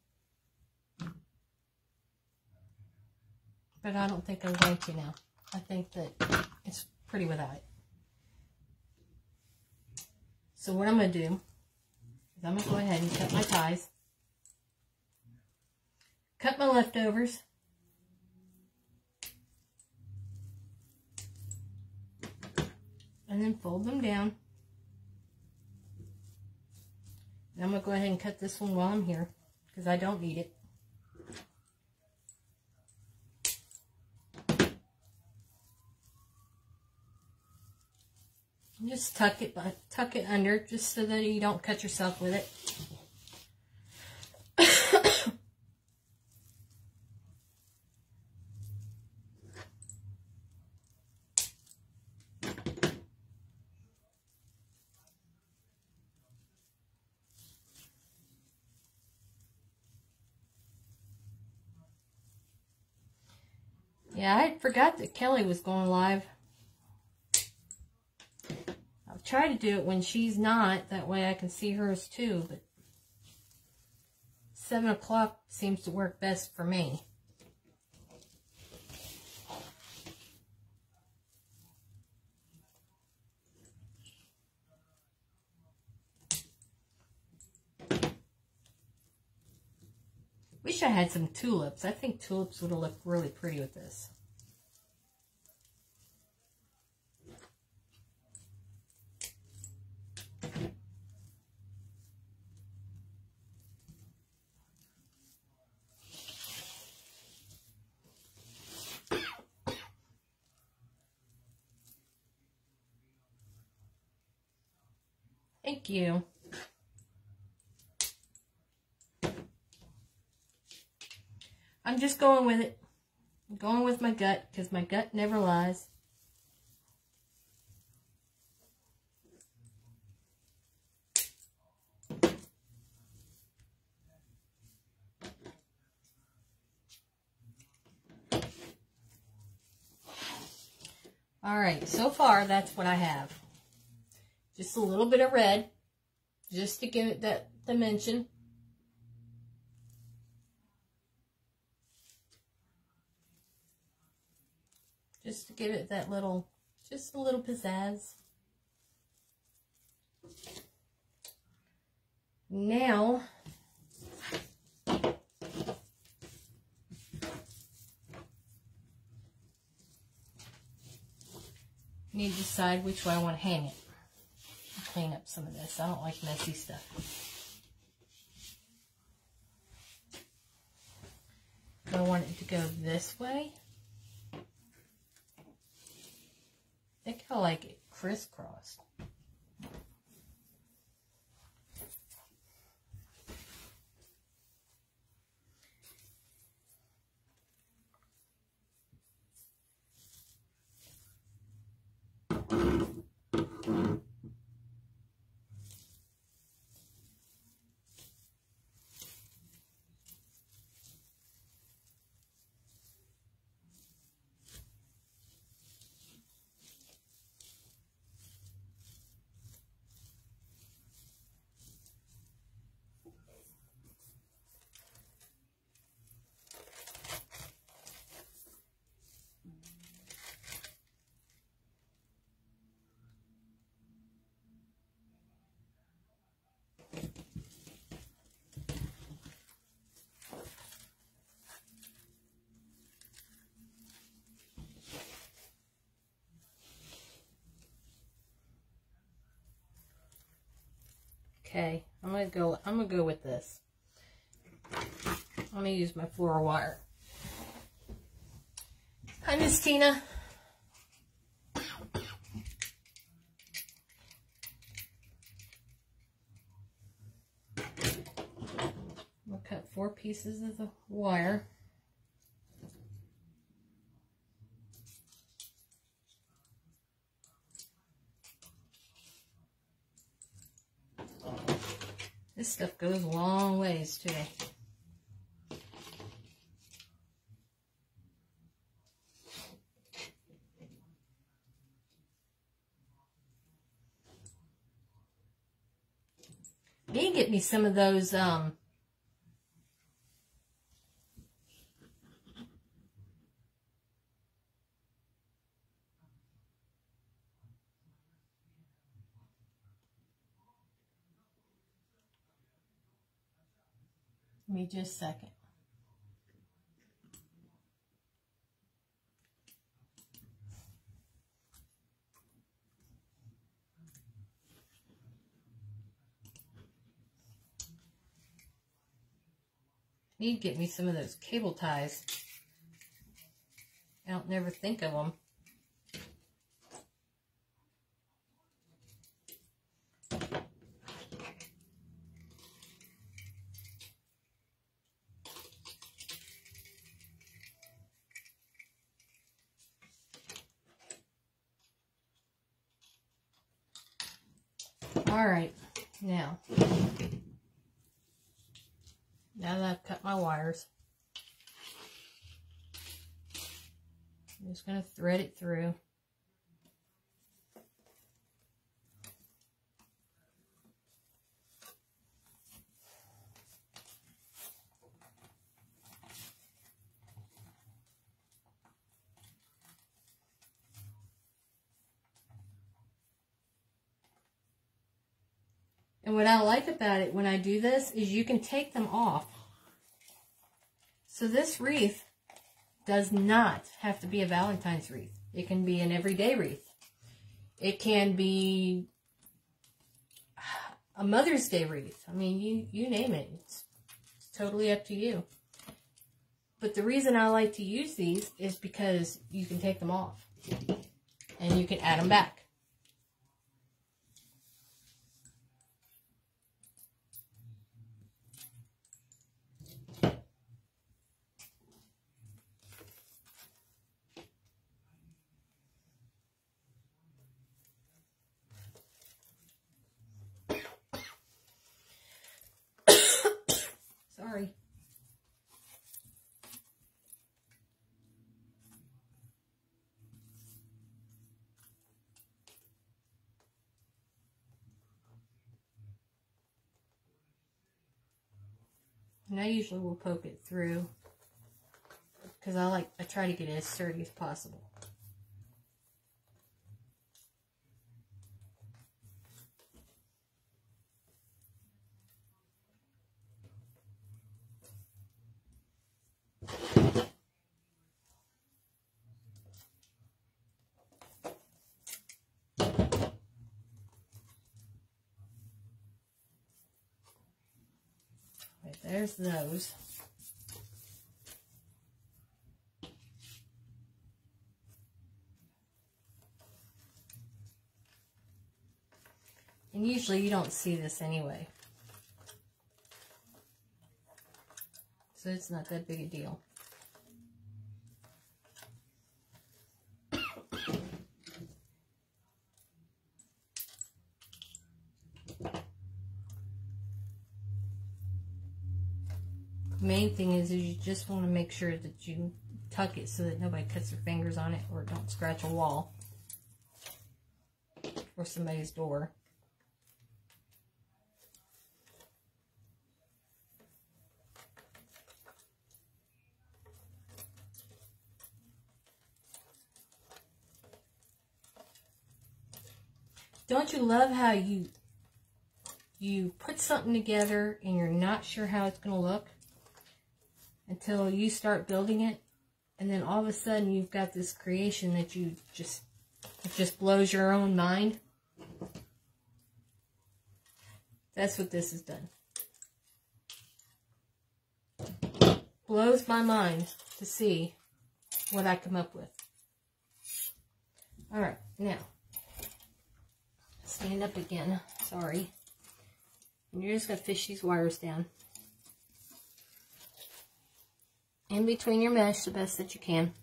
but I don't think I'm going to now. I think that it's pretty without it. So what I'm going to do is I'm going to go ahead and cut my ties, cut my leftovers, and then fold them down. And I'm going to go ahead and cut this one while I'm here, because I don't need it. And just tuck it under, just so that you don't cut yourself with it. Yeah, I forgot that Kelly was going live. I'll try to do it when she's not. That way I can see hers too. But 7 o'clock seems to work best for me. Wish I had some tulips. I think tulips would have looked really pretty with this. Thank you. I'm just going with it. I'm going with my gut because my gut never lies. Alright, so far that's what I have. Just a little bit of red, just to give it that dimension. Just to give it that little, just a little pizzazz. Now, I need to decide which way I want to hang it. I'll clean up some of this. I don't like messy stuff. Do I want it to go this way? I think I like it crisscrossed. Okay, I'm gonna go with this. I'm gonna use my floral wire. Hi, Miss Tina. We'll cut 4 pieces of the wire. This stuff goes a long ways too. Need to get me some of those let me just a second. Need to get me some of those cable ties. I don't never think of them. All right, now that I've cut my wires, I'm just going to thread it through. And what I like about it when I do this is you can take them off. So this wreath does not have to be a Valentine's wreath. It can be an everyday wreath. It can be a Mother's Day wreath. I mean, you name it. It's totally up to you. But the reason I like to use these is because you can take them off. And you can add them back. And I usually will poke it through because I try to get it as sturdy as possible. Right, there's those. And usually you don't see this anyway. So it's not that big a deal. The main thing is you just want to make sure that you tuck it so that nobody cuts their fingers on it or don't scratch a wall or somebody's door. Don't you love how you put something together and you're not sure how it's going to look until you start building it, and then all of a sudden you've got this creation that it just blows your own mind? That's what this has done. Blows my mind to see what I come up with. Alright, now stand up again, sorry. And you're just going to fish these wires down in between your mesh the best that you can.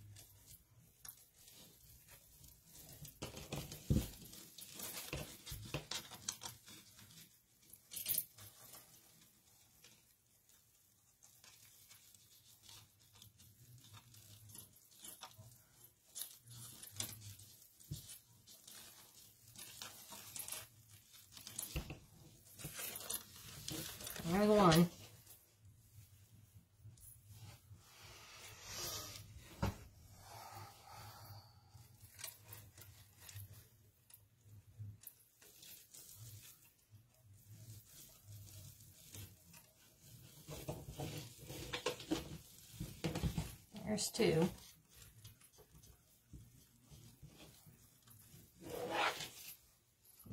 There's one. There's two.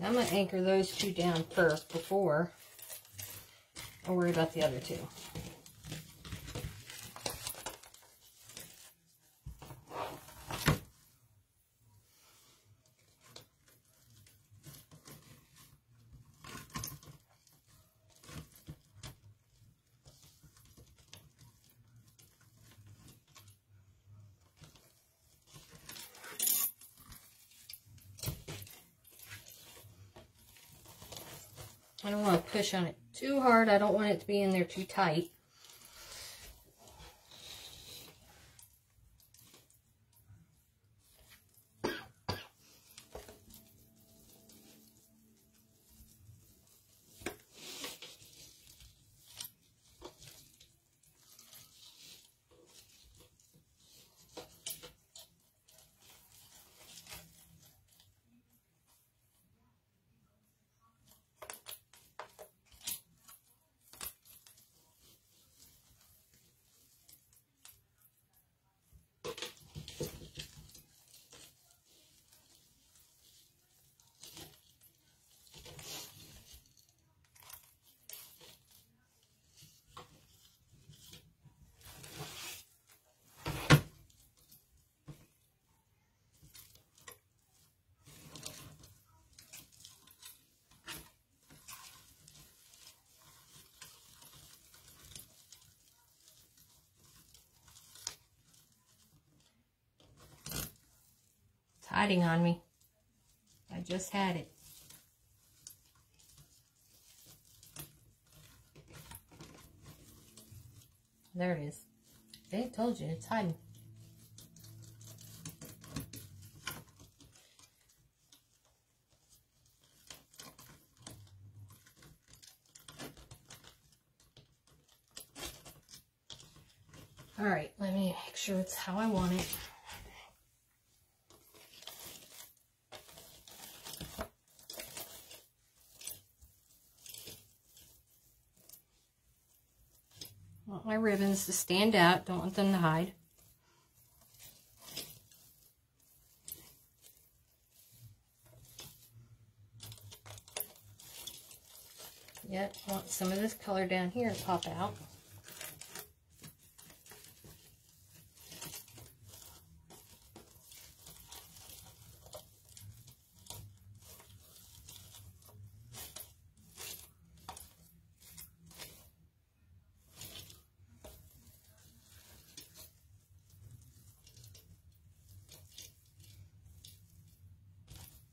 I'm going to anchor those two down first before I'll worry about the other two. I don't want to push on it too hard. I don't want it to be in there too tight. Hiding on me. I just had it. There it is. They told you it's hiding. All right, let me make sure it's how I want it. I want my ribbons to stand out, don't want them to hide. Yep, I want some of this color down here to pop out.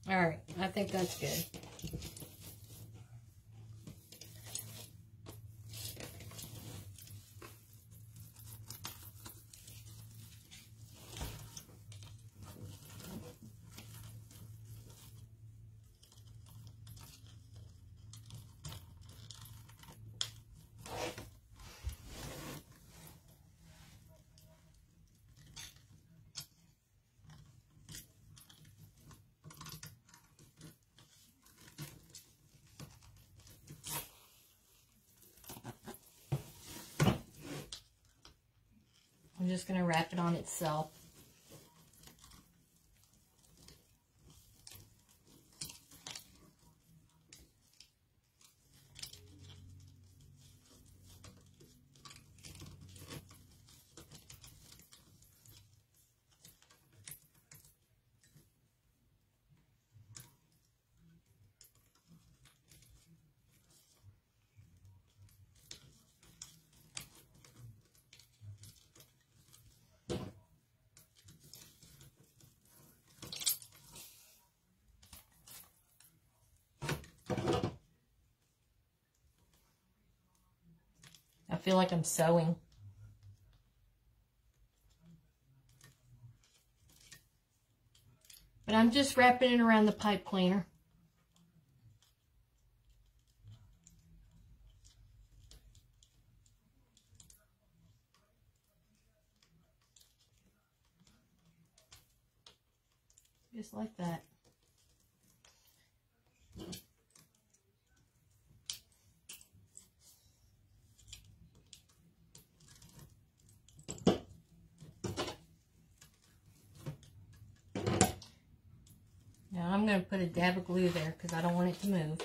All right, I think that's good. I'm just going to wrap it on itself. I feel like I'm sewing. But I'm just wrapping it around the pipe cleaner. Just like that. Now I'm going to put a dab of glue there because I don't want it to move.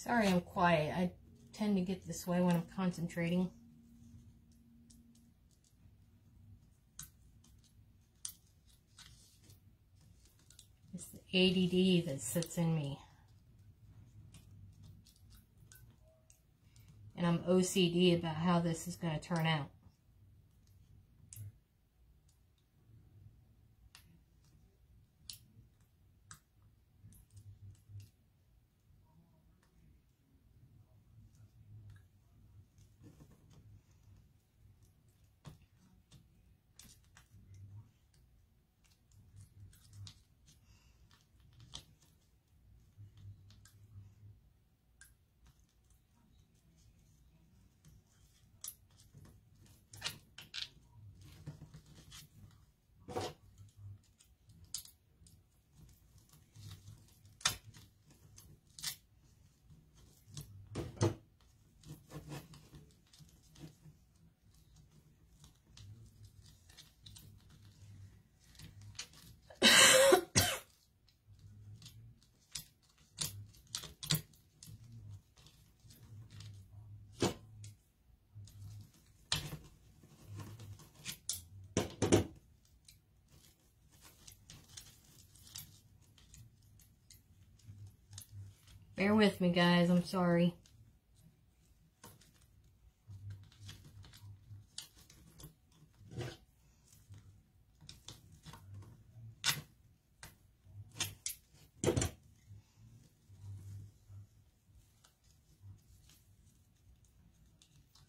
Sorry I'm quiet. I tend to get this way when I'm concentrating. It's the ADD that sits in me. And I'm OCD about how this is going to turn out. Bear with me, guys. I'm sorry. It's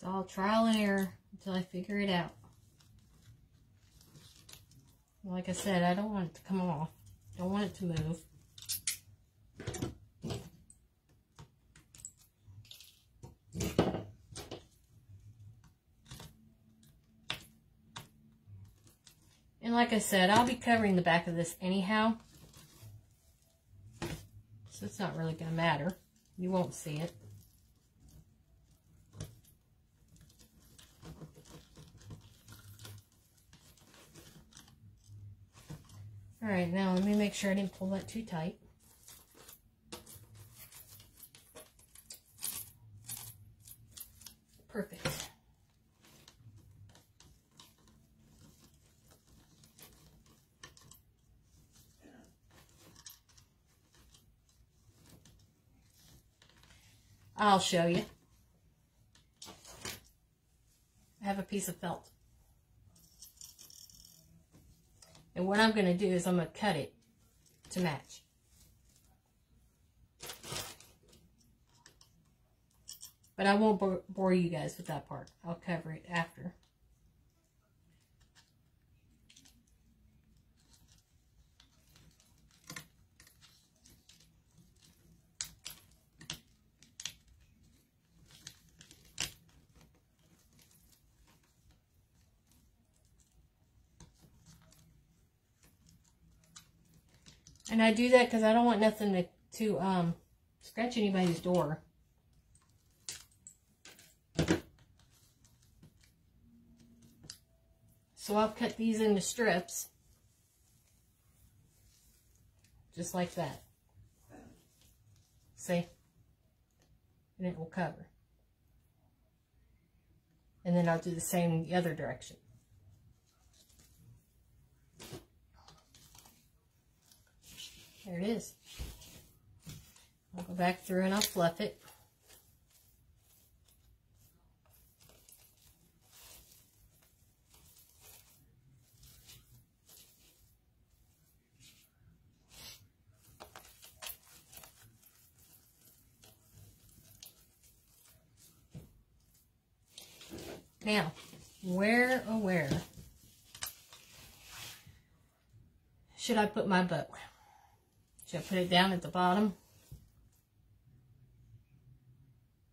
all trial and error until I figure it out. Like I said, I don't want it to come off. Don't want it to move. And like I said, I'll be covering the back of this anyhow. So it's not really going to matter. You won't see it. Alright, now let me make sure I didn't pull that too tight. Perfect. I'll show you. I have a piece of felt. And what I'm going to do is I'm going to cut it to match. But I won't bore you guys with that part. I'll cover it after. And I do that because I don't want nothing to scratch anybody's door. So I'll cut these into strips. Just like that. See? And it will cover. And then I'll do the same in the other direction. There it is. I'll go back through and I'll fluff it. Now, where, oh where, should I put my bow? Should I put it down at the bottom?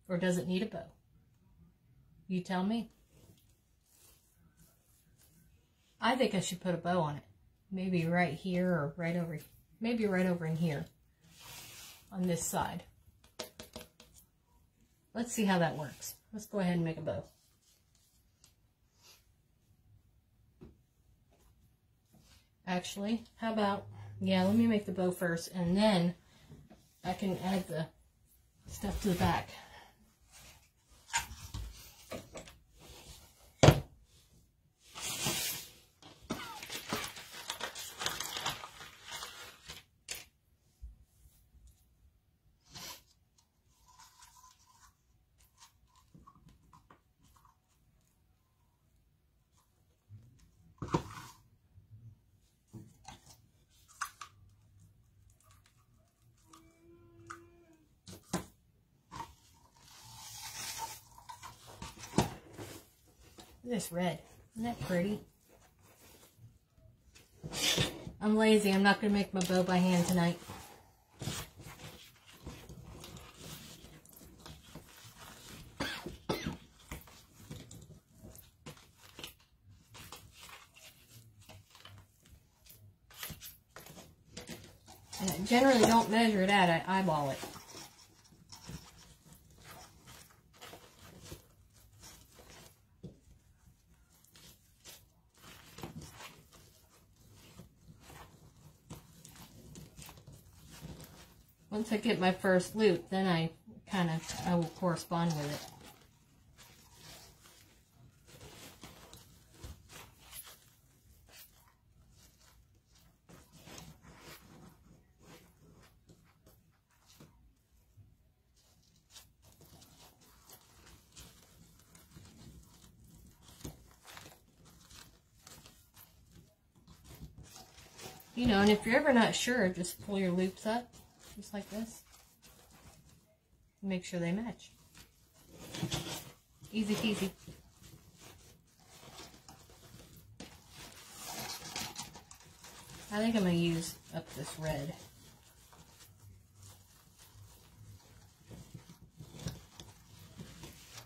Or does it need a bow? You tell me. I think I should put a bow on it. Maybe right here or right over, maybe right over in here on this side. Let's see how that works. Let's go ahead and make a bow. Actually, how about, yeah, let me make the bow first, and then I can add the stuff to the back. This red, isn't that pretty? I'm lazy. I'm not going to make my bow by hand tonight. And I generally don't measure it out. I eyeball it. Once I get my first loop, then I will correspond with it. You know, and if you're ever not sure, just pull your loops up, just like this. Make sure they match. Easy peasy. I think I'm going to use up this red.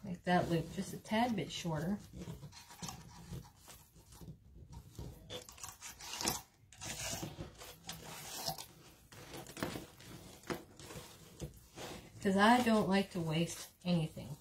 Make that loop just a tad bit shorter. Because I don't like to waste anything.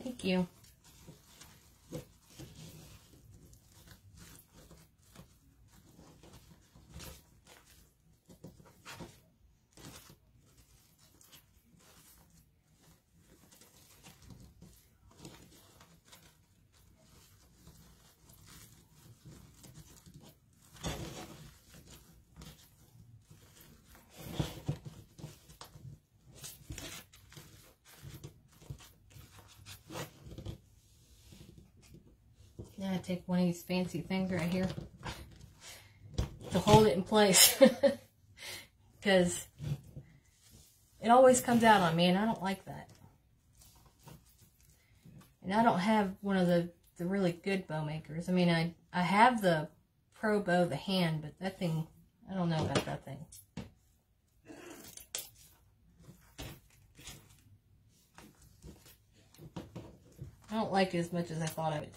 Thank you. Now I take one of these fancy things right here to hold it in place. Because it always comes out on me and I don't like that. And I don't have one of the really good bow makers. I mean, I have the Pro Bow, the hand, but that thing, I don't know about that thing. I don't like it as much as I thought I would.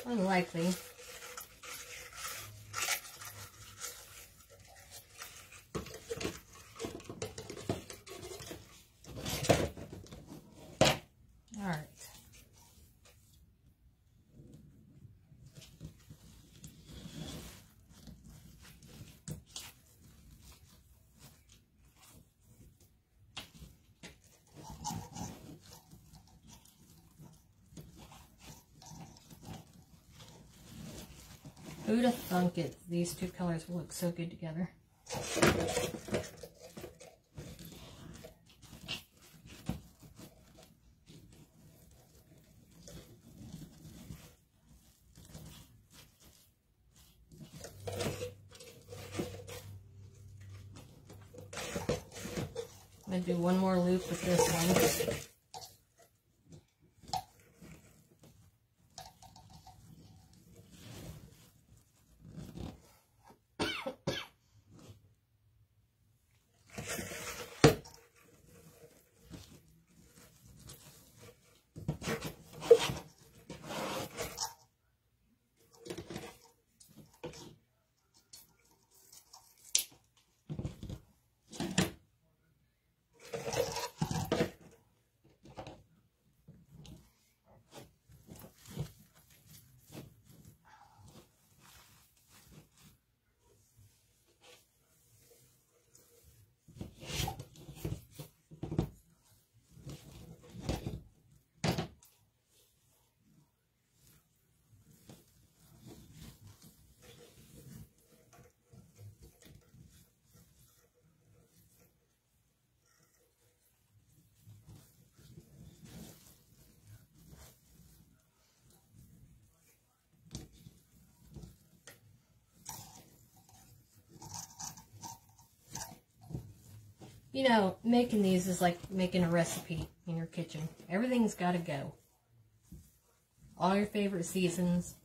Unlikely. All right. Who'd have thunk it? These two colors will look so good together. I'm going to do one more loop with this one. You know, making these is like making a recipe in your kitchen. Everything's got to go. All your favorite seasonings,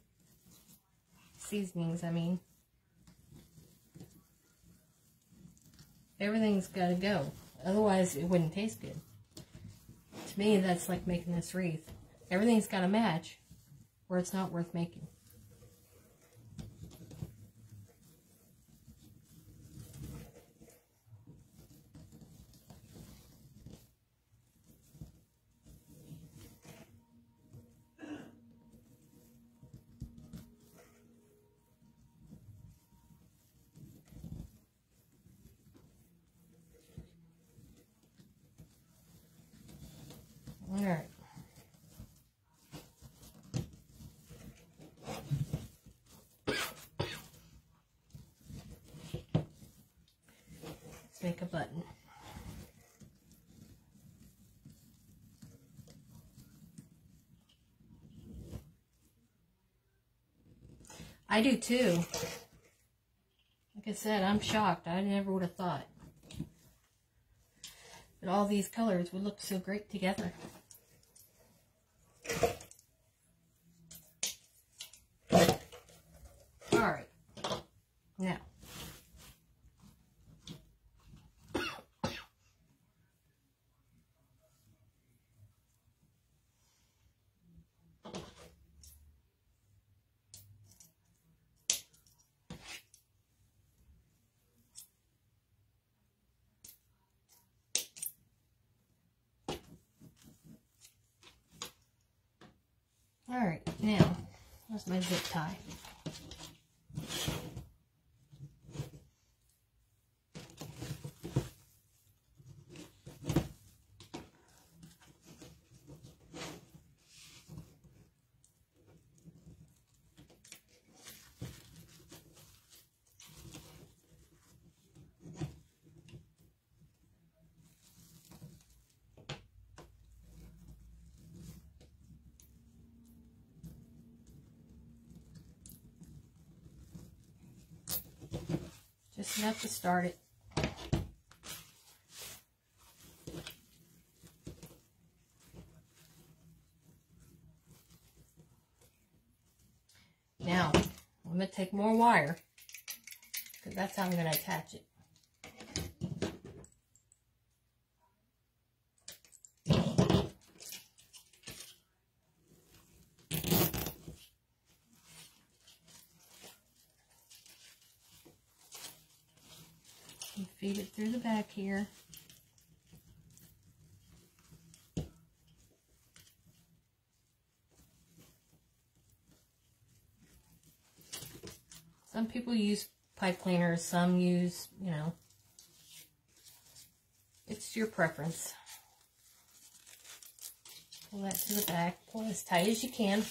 I mean. Everything's got to go. Otherwise, it wouldn't taste good. To me, that's like making this wreath. Everything's got to match, or it's not worth making. All right. Let's make a button. I do too. Like I said, I'm shocked. I never would have thought that all these colors would look so great together. Alright, now, where's my zip tie? Just enough to start it. Now, I'm going to take more wire, because that's how I'm going to attach it. And feed it through the back here. Some people use pipe cleaners, some use, you know, it's your preference. Pull that to the back, pull as tight as you can.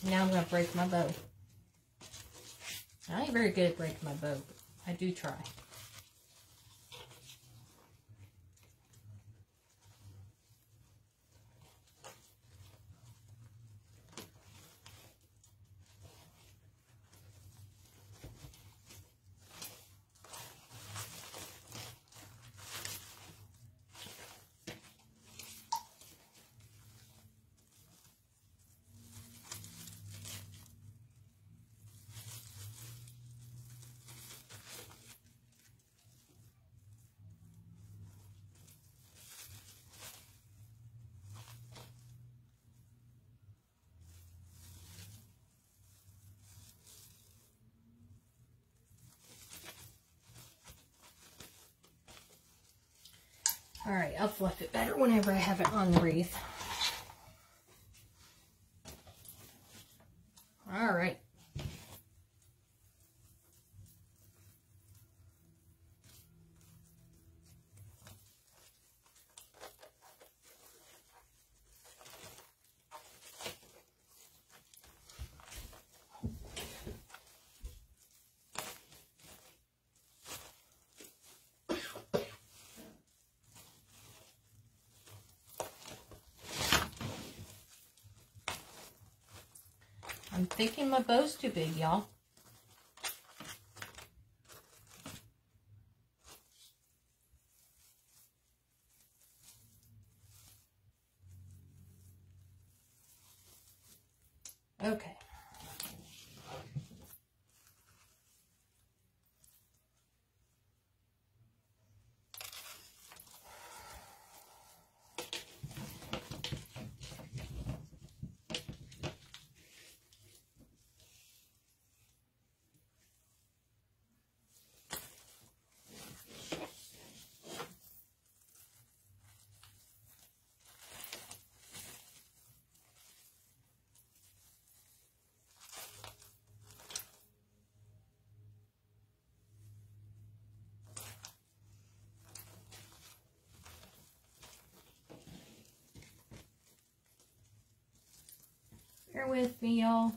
Now I'm going to break my bow. I ain't very good at breaking my bow, but I do try. Alright, I'll fluff it better whenever I have it on the wreath. Alright. I'm thinking my bow's too big, y'all. Okay. Bear with me, y'all.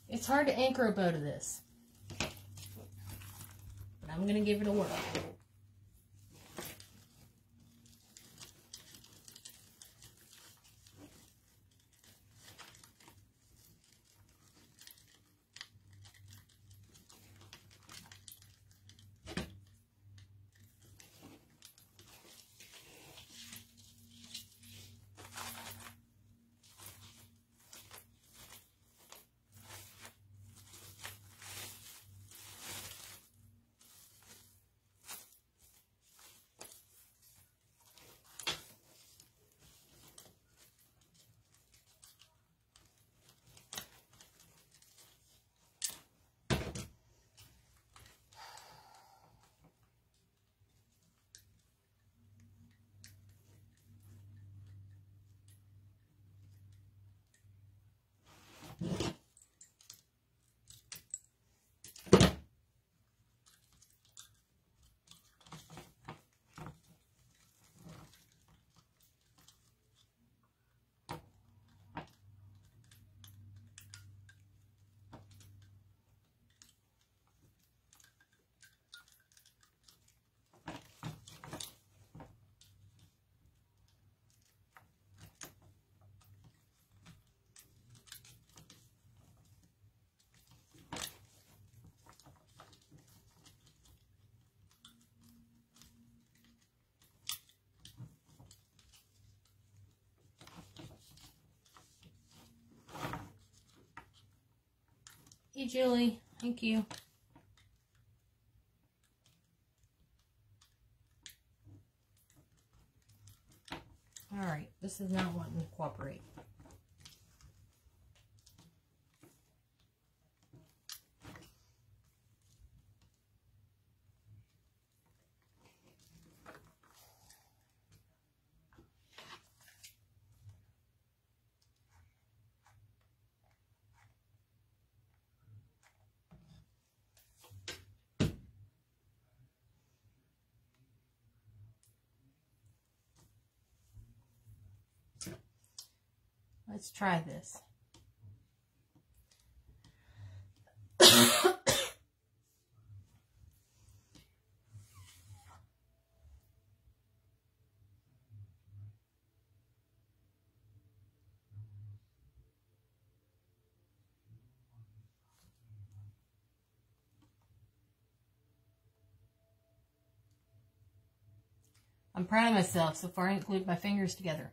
It's hard to anchor a bow to this, but I'm going to give it a whirl. Hey, Julie. Thank you. All right. This is not wanting to cooperate. Let's try this. I'm proud of myself. So far, I ain't glued my fingers together.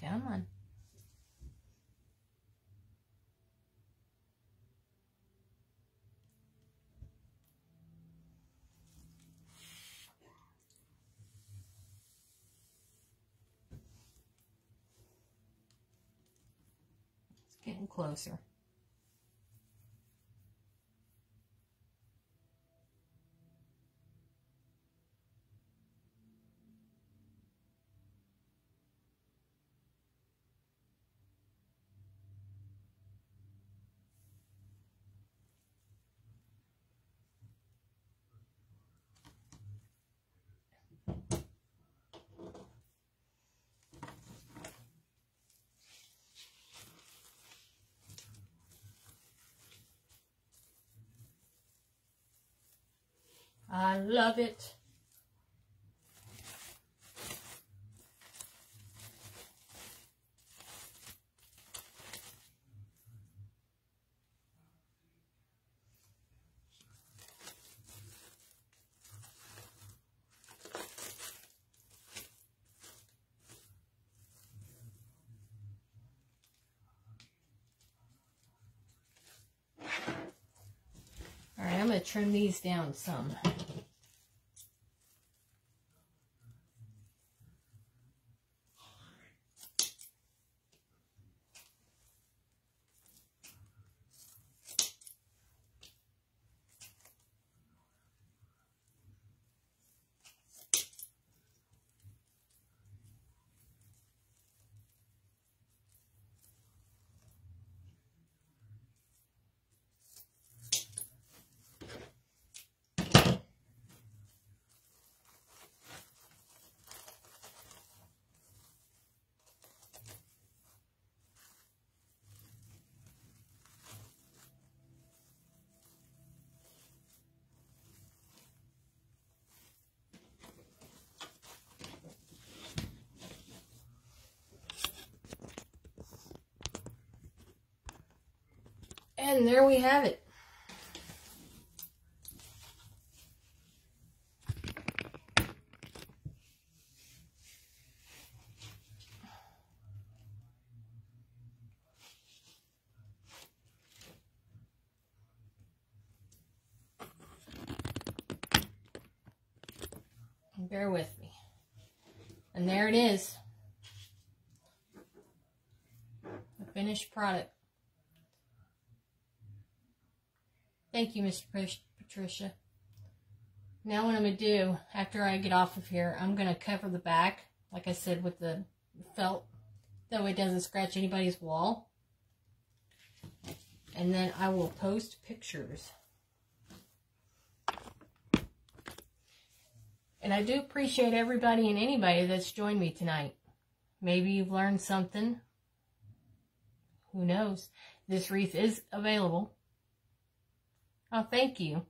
Come on. It's getting closer. I love it. Alright, I'm going to trim these down some. And there we have it. Bear with me. And there it is. The finished product. Thank you, Mr. Patricia. Now what I'm going to do, after I get off of here, I'm going to cover the back, like I said, with the felt. That way it doesn't scratch anybody's wall. And then I will post pictures. And I do appreciate everybody and anybody that's joined me tonight. Maybe you've learned something. Who knows? This wreath is available. Oh, thank you.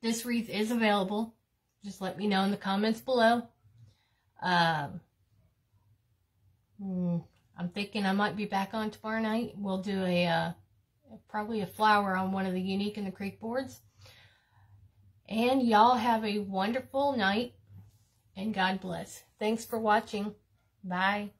This wreath is available. Just let me know in the comments below. I'm thinking I might be back on tomorrow night. We'll do probably a flower on one of the Unique in the Creek boards. And y'all have a wonderful night, and God bless. Thanks for watching. Bye.